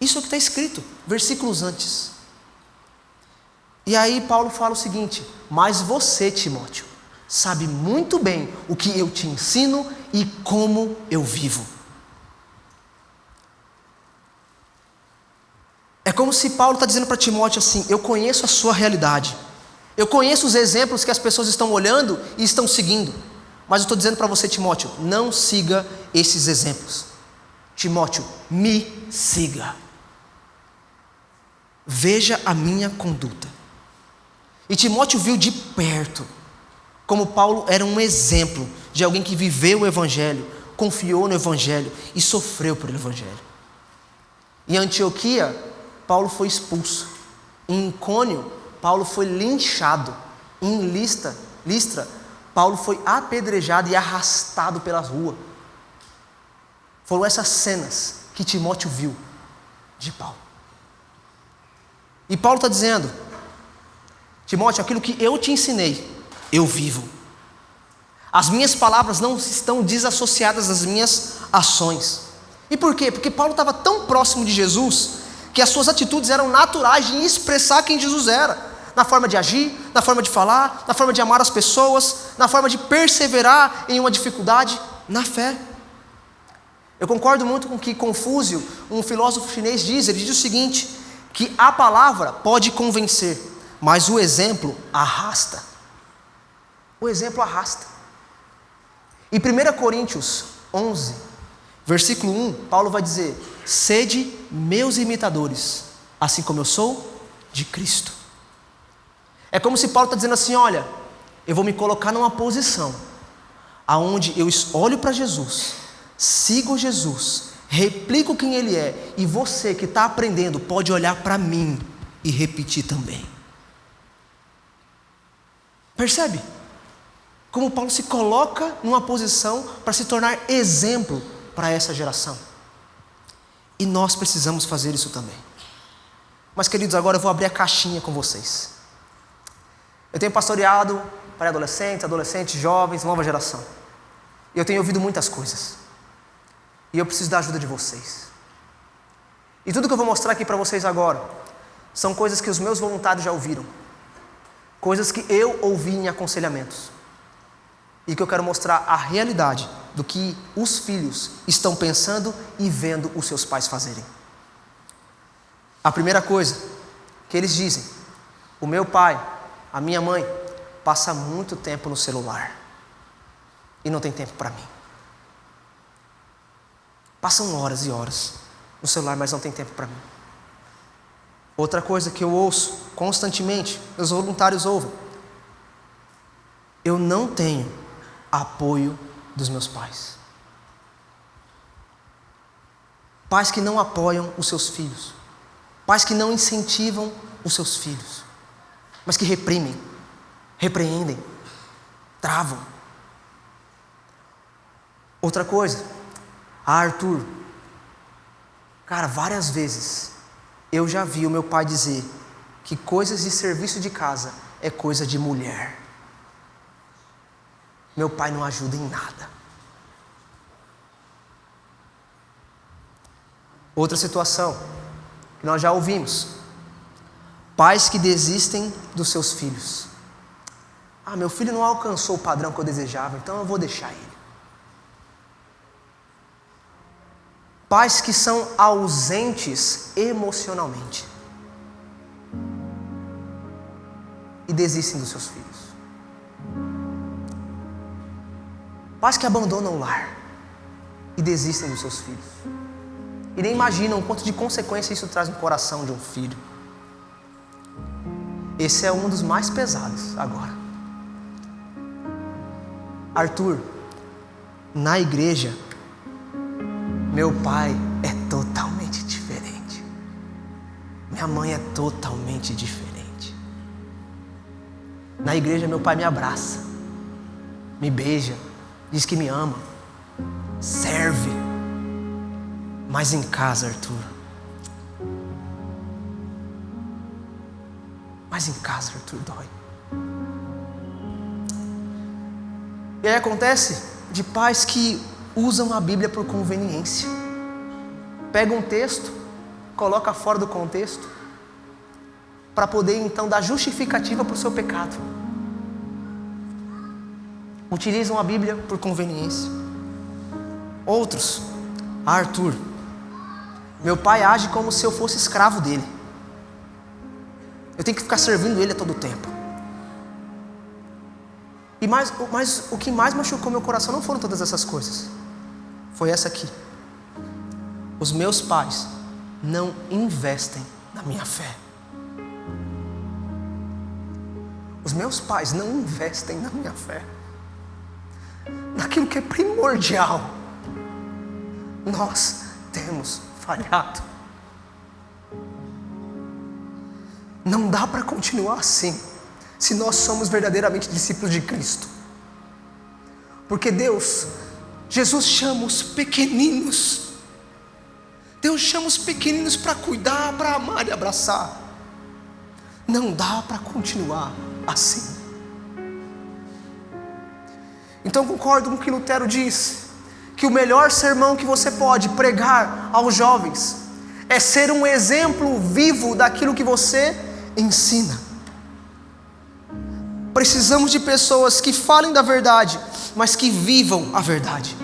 Isso é o que está escrito, versículos antes. E aí Paulo fala o seguinte: mas você, Timóteo, sabe muito bem o que eu te ensino e como eu vivo. É como se Paulo está dizendo para Timóteo assim: eu conheço a sua realidade, eu conheço os exemplos que as pessoas estão olhando e estão seguindo, mas eu estou dizendo para você, Timóteo, não siga esses exemplos. Timóteo, me siga, veja a minha conduta. E Timóteo viu de perto como Paulo era um exemplo de alguém que viveu o Evangelho, confiou no Evangelho e sofreu pelo Evangelho. Em Antioquia, Paulo foi expulso. Em Icônio, Paulo foi linchado. Em Listra, Paulo foi apedrejado e arrastado pelas ruas. Foram essas cenas que Timóteo viu de Paulo. E Paulo está dizendo: Timóteo, aquilo que eu te ensinei, eu vivo. As minhas palavras não estão desassociadas das minhas ações. E por quê? Porque Paulo estava tão próximo de Jesus que as suas atitudes eram naturais de expressar quem Jesus era, na forma de agir, na forma de falar, na forma de amar as pessoas, na forma de perseverar em uma dificuldade, na fé. Eu concordo muito com o que Confúcio, um filósofo chinês, diz. Ele diz o seguinte: que a palavra pode convencer, mas o exemplo arrasta. O exemplo arrasta. Em 1 Coríntios 11, versículo 1, Paulo vai dizer: sede meus imitadores, assim como eu sou de Cristo. É como se Paulo está dizendo assim: olha, eu vou me colocar numa posição aonde eu olho para Jesus, sigo Jesus, replico quem Ele é, e você que está aprendendo pode olhar para mim e repetir também. Percebe? Como Paulo se coloca numa posição para se tornar exemplo para essa geração. E nós precisamos fazer isso também. Mas, queridos, agora eu vou abrir a caixinha com vocês. Eu tenho pastoreado pré-adolescentes, adolescentes, jovens, nova geração. E eu tenho ouvido muitas coisas. E eu preciso da ajuda de vocês. E tudo que eu vou mostrar aqui para vocês agora são coisas que os meus voluntários já ouviram. Coisas que eu ouvi em aconselhamentos. E que eu quero mostrar a realidade do que os filhos estão pensando e vendo os seus pais fazerem. A primeira coisa que eles dizem: o meu pai, a minha mãe, passa muito tempo no celular e não tem tempo para mim. Passam horas e horas no celular, mas não tem tempo para mim. Outra coisa que eu ouço constantemente, meus voluntários ouvem: eu não tenho apoio dos meus pais. Pais que não apoiam os seus filhos, pais que não incentivam os seus filhos, mas que reprimem, repreendem, travam. Outra coisa, Arthur, cara, várias vezes eu já vi o meu pai dizer que coisas de serviço de casa é coisa de mulher. Meu pai não ajuda em nada. Outra situação que nós já ouvimos: pais que desistem dos seus filhos. Meu filho não alcançou o padrão que eu desejava, então eu vou deixar ele. Pais que são ausentes emocionalmente e desistem dos seus filhos. Pais que abandonam o lar e desistem dos seus filhos. E nem imaginam o quanto de consequência isso traz no coração de um filho. Esse é um dos mais pesados agora. Arthur, na igreja, meu pai é totalmente diferente. Minha mãe é totalmente diferente. Na igreja, meu pai me abraça, me beija, diz que me ama, serve. Mas em casa, Arthur, dói. E aí acontece de pais que usam a Bíblia por conveniência. Pega um texto, coloca fora do contexto, para poder então dar justificativa para o seu pecado. Utilizam a Bíblia por conveniência. Outros: Arthur, meu pai age como se eu fosse escravo dele. Eu tenho que ficar servindo ele a todo tempo. Mas o que mais machucou meu coração não foram todas essas coisas. Foi essa aqui: os meus pais não investem na minha fé. Os meus pais não investem na minha fé, naquilo que é primordial. Nós temos falhado. Não dá para continuar assim, se nós somos verdadeiramente discípulos de Cristo. Porque Jesus chama os pequeninos. Deus chama os pequeninos para cuidar, para amar e abraçar. Não dá para continuar assim. Então concordo com o que Lutero diz, que o melhor sermão que você pode pregar aos jovens é ser um exemplo vivo daquilo que você ensina. Precisamos de pessoas que falem da verdade, mas que vivam a verdade.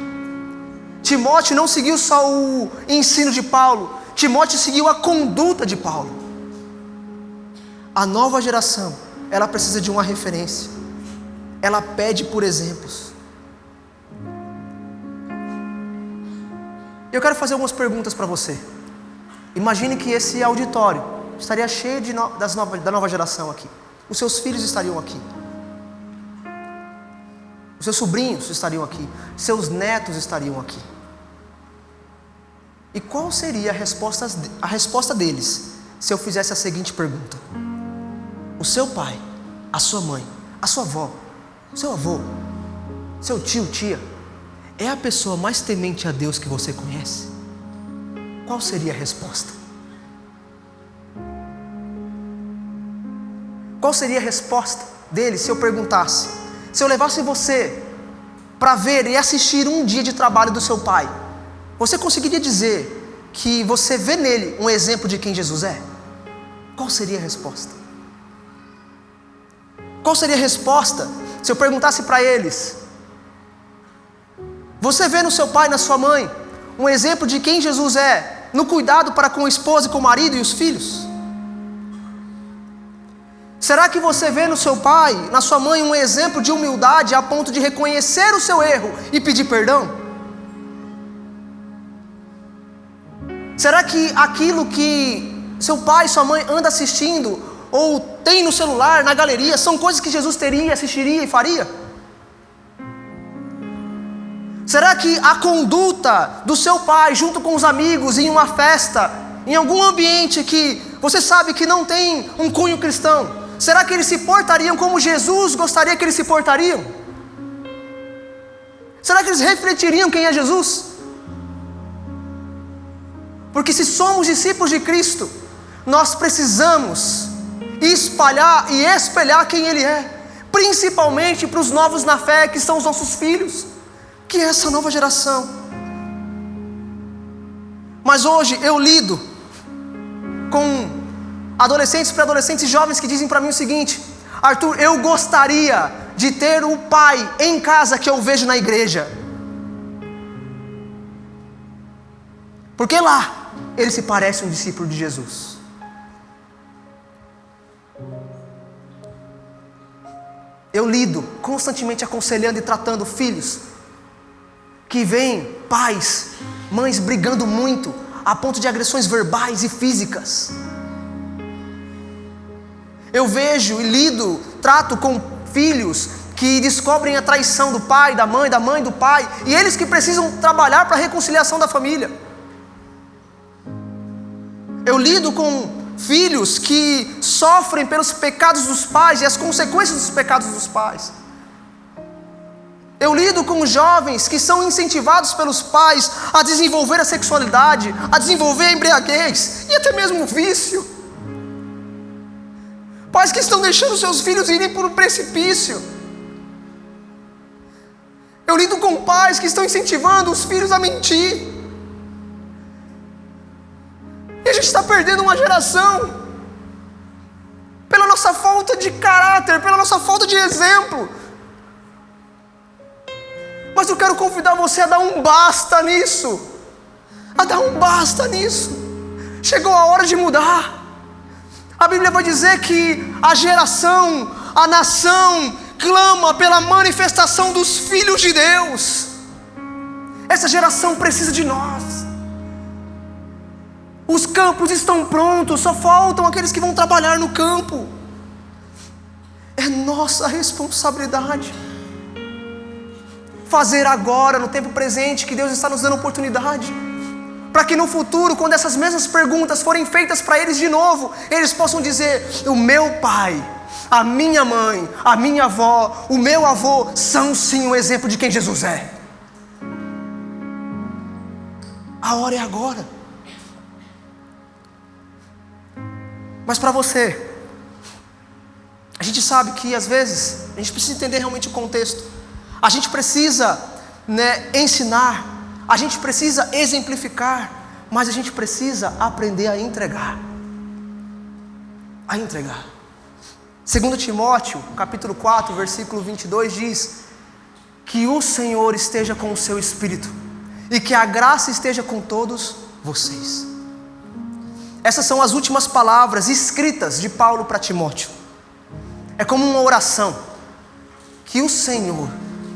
Timóteo não seguiu só o ensino de Paulo, Timóteo seguiu a conduta de Paulo. A nova geração, ela precisa de uma referência. Ela pede por exemplos. Eu quero fazer algumas perguntas para você. Imagine que esse auditório estaria cheio da nova geração aqui. Os seus filhos estariam aqui. Os seus sobrinhos estariam aqui. Seus netos estariam aqui. E qual seria a resposta deles se eu fizesse a seguinte pergunta: o seu pai, a sua mãe, a sua avó, seu avô, seu tio, tia, é a pessoa mais temente a Deus que você conhece? Qual seria a resposta? Qual seria a resposta dele se eu perguntasse, se eu levasse você para ver e assistir um dia de trabalho do seu pai, você conseguiria dizer que você vê nele um exemplo de quem Jesus é? Qual seria a resposta? Qual seria a resposta se eu perguntasse para eles: você vê no seu pai e na sua mãe um exemplo de quem Jesus é, no cuidado para com a esposa, com o marido e os filhos? Será que você vê no seu pai, na sua mãe, um exemplo de humildade a ponto de reconhecer o seu erro e pedir perdão? Será que aquilo que seu pai e sua mãe andam assistindo ou tem no celular, na galeria, são coisas que Jesus teria, assistiria e faria? Será que a conduta do seu pai junto com os amigos em uma festa, em algum ambiente que você sabe que não tem um cunho cristão, será que eles se portariam como Jesus gostaria que eles se portariam? Será que eles refletiriam quem é Jesus? Porque se somos discípulos de Cristo, nós precisamos espalhar e espelhar quem Ele é, principalmente para os novos na fé, que são os nossos filhos, que é essa nova geração. Mas hoje eu lido com adolescentes, pré-adolescentes e jovens que dizem para mim o seguinte: Arthur, eu gostaria de ter o pai em casa que eu vejo na igreja, porque lá ele se parece um discípulo de Jesus. Eu lido constantemente aconselhando e tratando filhos que veem pais, mães brigando muito a ponto de agressões verbais e físicas. Eu vejo e lido, trato com filhos que descobrem a traição do pai, da mãe do pai, e eles que precisam trabalhar para a reconciliação da família. Eu lido com filhos que sofrem pelos pecados dos pais e as consequências dos pecados dos pais. Eu lido com jovens que são incentivados pelos pais a desenvolver a sexualidade, a desenvolver a embriaguez e até mesmo o vício. Pais que estão deixando seus filhos irem para o precipício. Eu lido com pais que estão incentivando os filhos a mentir. E a gente está perdendo uma geração pela nossa falta de caráter, pela nossa falta de exemplo. Mas eu quero convidar você a dar um basta nisso. A dar um basta nisso. Chegou a hora de mudar. A Bíblia vai dizer que a nação clama pela manifestação dos filhos de Deus. Essa geração precisa de nós. Os campos estão prontos, só faltam aqueles que vão trabalhar no campo. É nossa responsabilidade fazer agora, no tempo presente, que Deus está nos dando oportunidade, para que no futuro, quando essas mesmas perguntas forem feitas para eles de novo, eles possam dizer: o meu pai, a minha mãe, a minha avó, o meu avô são sim um exemplo de quem Jesus é. A hora é agora. Mas para você, a gente sabe que às vezes a gente precisa entender realmente o contexto. A gente precisa, ensinar, a gente precisa exemplificar, mas a gente precisa aprender a entregar. A entregar. 2 Timóteo, capítulo 4, versículo 22 diz: que o Senhor esteja com o seu espírito e que a graça esteja com todos vocês. Essas são as últimas palavras escritas de Paulo para Timóteo. É como uma oração. Que o Senhor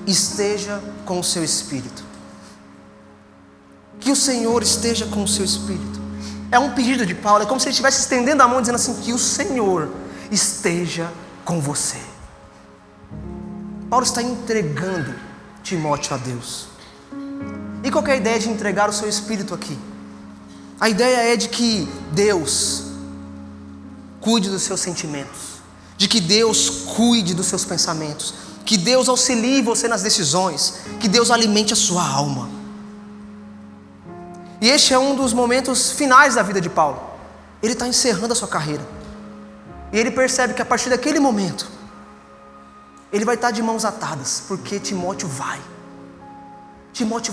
esteja com o seu espírito. Que o Senhor esteja com o seu espírito. É um pedido de Paulo, é como se ele estivesse estendendo a mão dizendo assim: que o Senhor esteja com você. Paulo está entregando Timóteo a Deus. E qual que é a ideia de entregar o seu espírito aqui? A ideia é de que Deus cuide dos seus sentimentos, de que Deus cuide dos seus pensamentos, que Deus auxilie você nas decisões, que Deus alimente a sua alma. E este é um dos momentos finais da vida de Paulo. Ele está encerrando a sua carreira, e ele percebe que a partir daquele momento ele vai estar de mãos atadas, porque Timóteo vai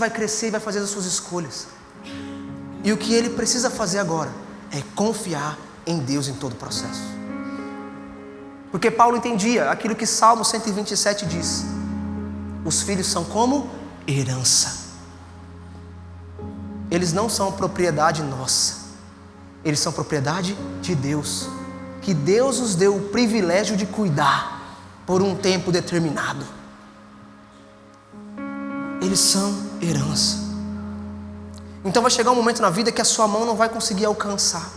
crescer e vai fazer as suas escolhas. E o que ele precisa fazer agora é confiar em Deus em todo o processo. Porque Paulo entendia aquilo que Salmo 127 diz: os filhos são como herança. Eles não são propriedade nossa, eles são propriedade de Deus, que Deus os deu o privilégio de cuidar por um tempo determinado. Eles são herança. Então vai chegar um momento na vida que a sua mão não vai conseguir alcançar.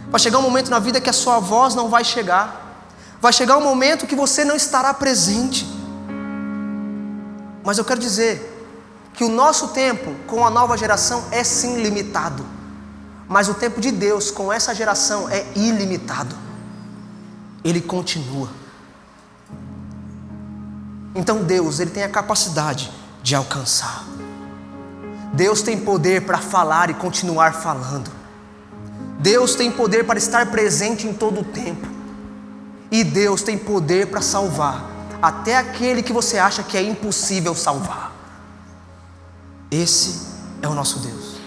Vai chegar um momento na vida que a sua voz não vai chegar. Vai chegar um momento que você não estará presente. Mas eu quero dizer que o nosso tempo com a nova geração é sim limitado. Mas o tempo de Deus com essa geração é ilimitado. Ele continua. Então Deus, Ele tem a capacidade de alcançar. Deus tem poder para falar e continuar falando. Deus tem poder para estar presente em todo o tempo. E Deus tem poder para salvar até aquele que você acha que é impossível salvar. Esse é o nosso Deus.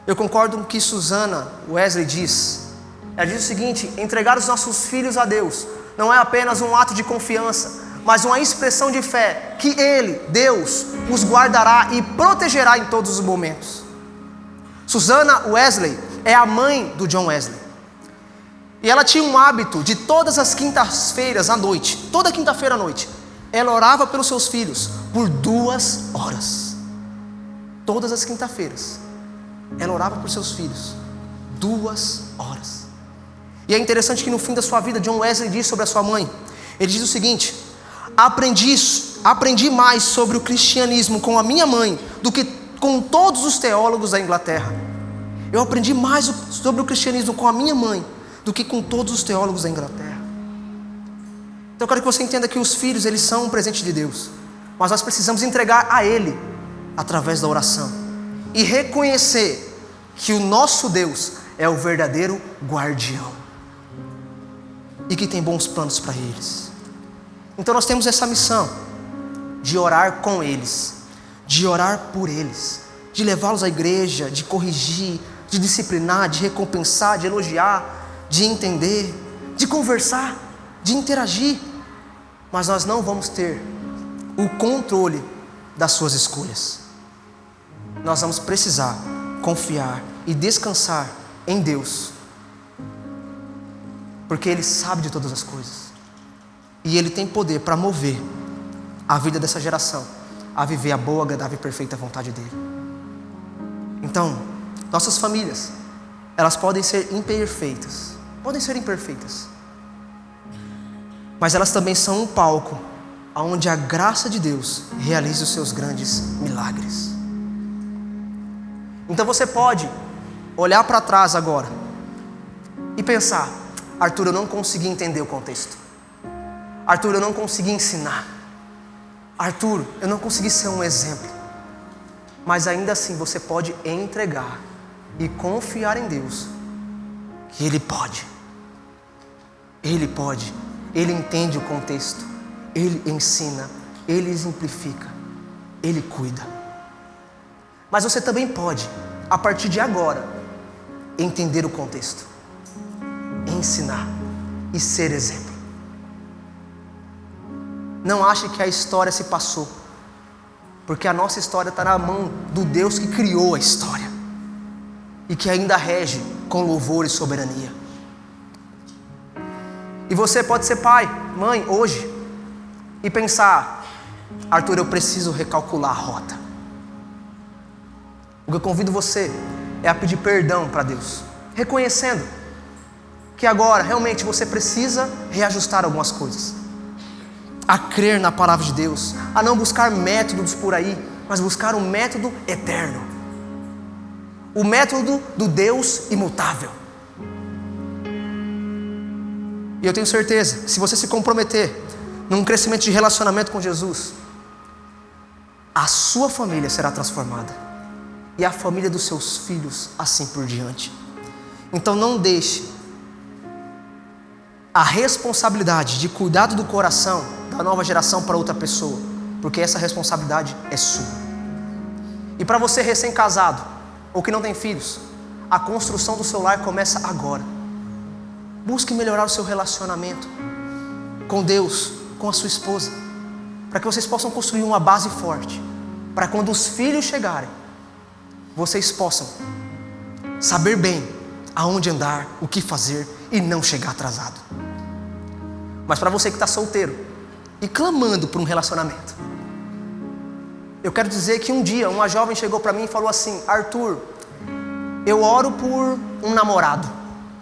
Eu concordo com o que Susana Wesley diz. Ela diz o seguinte: entregar os nossos filhos a Deus não é apenas um ato de confiança, mas uma expressão de fé que Ele, Deus, os guardará e protegerá em todos os momentos. Susana Wesley é a mãe do John Wesley. E ela tinha um hábito de todas as quintas-feiras à noite, toda quinta-feira à noite, ela orava pelos seus filhos por 2 horas. Todas as quinta-feiras, ela orava por seus filhos 2 horas. E é interessante que no fim da sua vida, John Wesley diz sobre a sua mãe, ele diz o seguinte: aprendi mais sobre o cristianismo com a minha mãe do que com todos os teólogos da Inglaterra. Eu aprendi mais sobre o cristianismo com a minha mãe do que com todos os teólogos da Inglaterra. Então eu quero que você entenda que os filhos, eles são um presente de Deus, mas nós precisamos entregar a Ele através da oração e reconhecer que o nosso Deus é o verdadeiro guardião e que tem bons planos para eles. Então nós temos essa missão de orar com eles, de orar por eles, de levá-los à igreja, de corrigir, de disciplinar, de recompensar, de elogiar, de entender, de conversar, de interagir. Mas nós não vamos ter o controle das suas escolhas. Nós vamos precisar confiar e descansar em Deus, porque Ele sabe de todas as coisas e Ele tem poder para mover a vida dessa geração a viver a boa, agradável e perfeita vontade dEle. Então, nossas famílias, elas podem ser imperfeitas, mas elas também são um palco onde a graça de Deus realiza os seus grandes milagres. Então você pode olhar para trás agora e pensar: Arthur, eu não consegui entender o contexto. Arthur, eu não consegui ensinar. Arthur, eu não consegui ser um exemplo. Mas ainda assim você pode entregar e confiar em Deus, que Ele pode. Ele pode. Ele entende o contexto. Ele ensina. Ele exemplifica. Ele cuida. Mas você também pode, a partir de agora, entender o contexto, ensinar e ser exemplo. Não ache que a história se passou, porque a nossa história está na mão do Deus que criou a história e que ainda rege com louvor e soberania. E você pode ser pai, mãe, hoje, e pensar: Arthur, eu preciso recalcular a rota. O que eu convido você é a pedir perdão para Deus, reconhecendo que agora realmente você precisa reajustar algumas coisas, a crer na palavra de Deus, a não buscar métodos por aí, mas buscar um método eterno, o método do Deus imutável. E eu tenho certeza, se você se comprometer num crescimento de relacionamento com Jesus, a sua família será transformada e a família dos seus filhos assim por diante. Então não deixe a responsabilidade de cuidar do coração da nova geração para outra pessoa, porque essa responsabilidade é sua. E para você recém-casado ou que não tem filhos, a construção do seu lar começa agora. Busque melhorar o seu relacionamento com Deus, com a sua esposa, para que vocês possam construir uma base forte, para quando os filhos chegarem, vocês possam saber bem aonde andar, o que fazer e não chegar atrasado. Mas para você que está solteiro e clamando por um relacionamento, eu quero dizer que um dia uma jovem chegou para mim e falou assim: Arthur, eu oro por um namorado,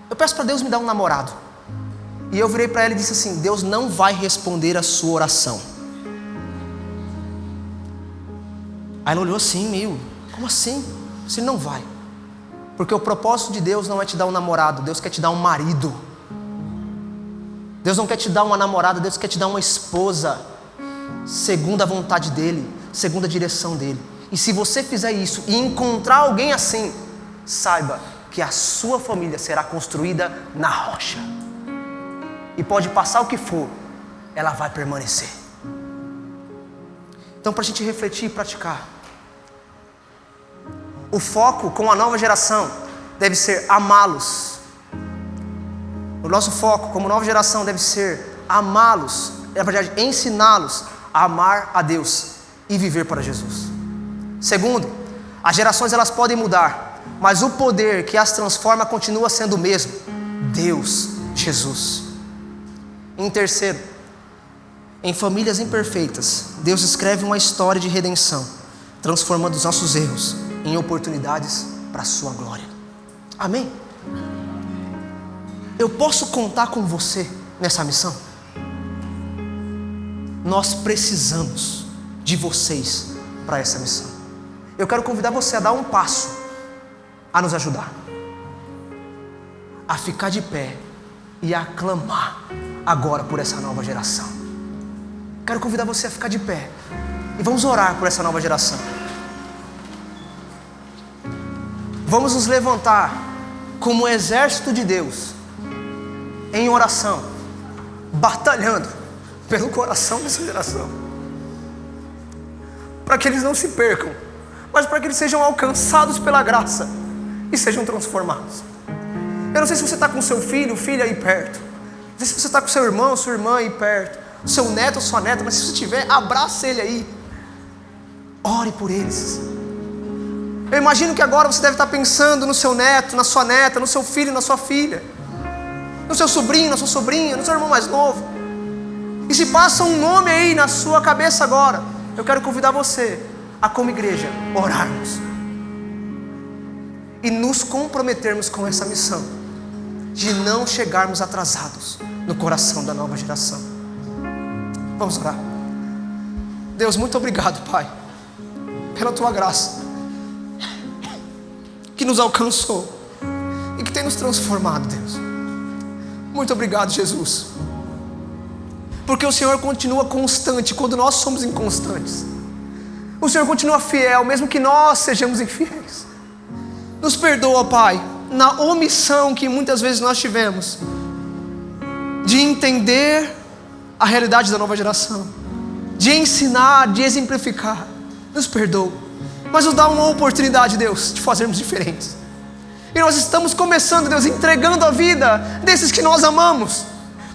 eu peço para Deus me dar um namorado. E eu virei para ela e disse assim: Deus não vai responder a sua oração. Aí ela olhou assim, meio: como assim? Se não vai. Porque o propósito de Deus não é te dar um namorado, Deus quer te dar um marido. Deus não quer te dar uma namorada, Deus quer te dar uma esposa, segundo a vontade dEle, segundo a direção dEle. E se você fizer isso e encontrar alguém assim, saiba que a sua família será construída na rocha. E pode passar o que for, ela vai permanecer. Então, para a gente refletir e praticar, O foco com a nova geração deve ser amá-los. O nosso foco como nova geração deve ser amá-los, na verdade, ensiná-los a amar a Deus e viver para Jesus. Segundo, as gerações elas podem mudar, mas o poder que as transforma continua sendo o mesmo: Deus, Jesus. Em terceiro, em famílias imperfeitas, Deus escreve uma história de redenção, transformando os nossos erros em oportunidades para a sua glória. Amém? Eu posso contar com você nessa missão? Nós precisamos de vocês para essa missão. Eu quero convidar você a dar um passo, a nos ajudar, a ficar de pé e a clamar agora por essa nova geração. Quero convidar você a ficar de pé e vamos orar por essa nova geração. Vamos nos levantar como um exército de Deus em oração, batalhando pelo coração dessa geração, para que eles não se percam, mas para que eles sejam alcançados pela graça e sejam transformados. Eu não sei se você está com seu filho, filha aí perto, não sei se você está com seu irmão, sua irmã aí perto, seu neto ou sua neta, mas se você tiver, abraça ele aí, ore por eles. Eu imagino que agora você deve estar pensando no seu neto, na sua neta, no seu filho, na sua filha, no seu sobrinho, na sua sobrinha, no seu irmão mais novo. E se passa um nome aí na sua cabeça agora, eu quero convidar você a, como igreja, orarmos e nos comprometermos com essa missão de não chegarmos atrasados no coração da nova geração. Vamos orar. Deus, muito obrigado, Pai, pela Tua graça que nos alcançou e que tem nos transformado, Deus. Muito obrigado, Jesus, porque o Senhor continua constante quando nós somos inconstantes. O Senhor continua fiel, mesmo que nós sejamos infiéis. Nos perdoa, Pai, na omissão que muitas vezes nós tivemos de entender a realidade da nova geração, de ensinar, de exemplificar. Nos perdoa, mas nos dá uma oportunidade, Deus, de fazermos diferentes. E nós estamos começando, Deus, entregando a vida desses que nós amamos,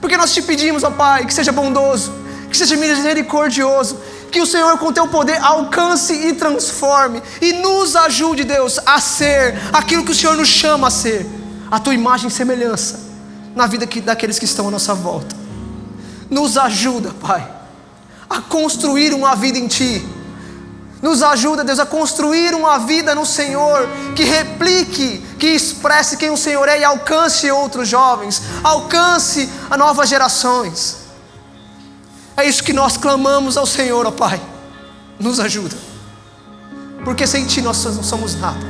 porque nós te pedimos, ó Pai, que seja bondoso, que seja misericordioso, que o Senhor com teu poder alcance e transforme e nos ajude, Deus, a ser aquilo que o Senhor nos chama a ser, a tua imagem e semelhança na vida daqueles que estão à nossa volta. Nos ajuda, Pai, a construir uma vida em ti. Nos ajuda, Deus, a construir uma vida no Senhor que replique, que expresse quem o Senhor é e alcance outros jovens, alcance as novas gerações. É isso que nós clamamos ao Senhor, ó Pai. Nos ajuda, porque sem Ti nós não somos nada,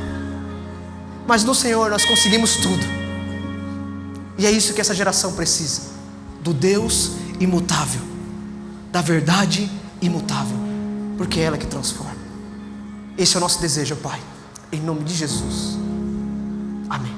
mas no Senhor nós conseguimos tudo. E é isso que essa geração precisa: do Deus imutável, da verdade imutável, porque é ela que transforma. Esse é o nosso desejo, Pai, em nome de Jesus. Amém.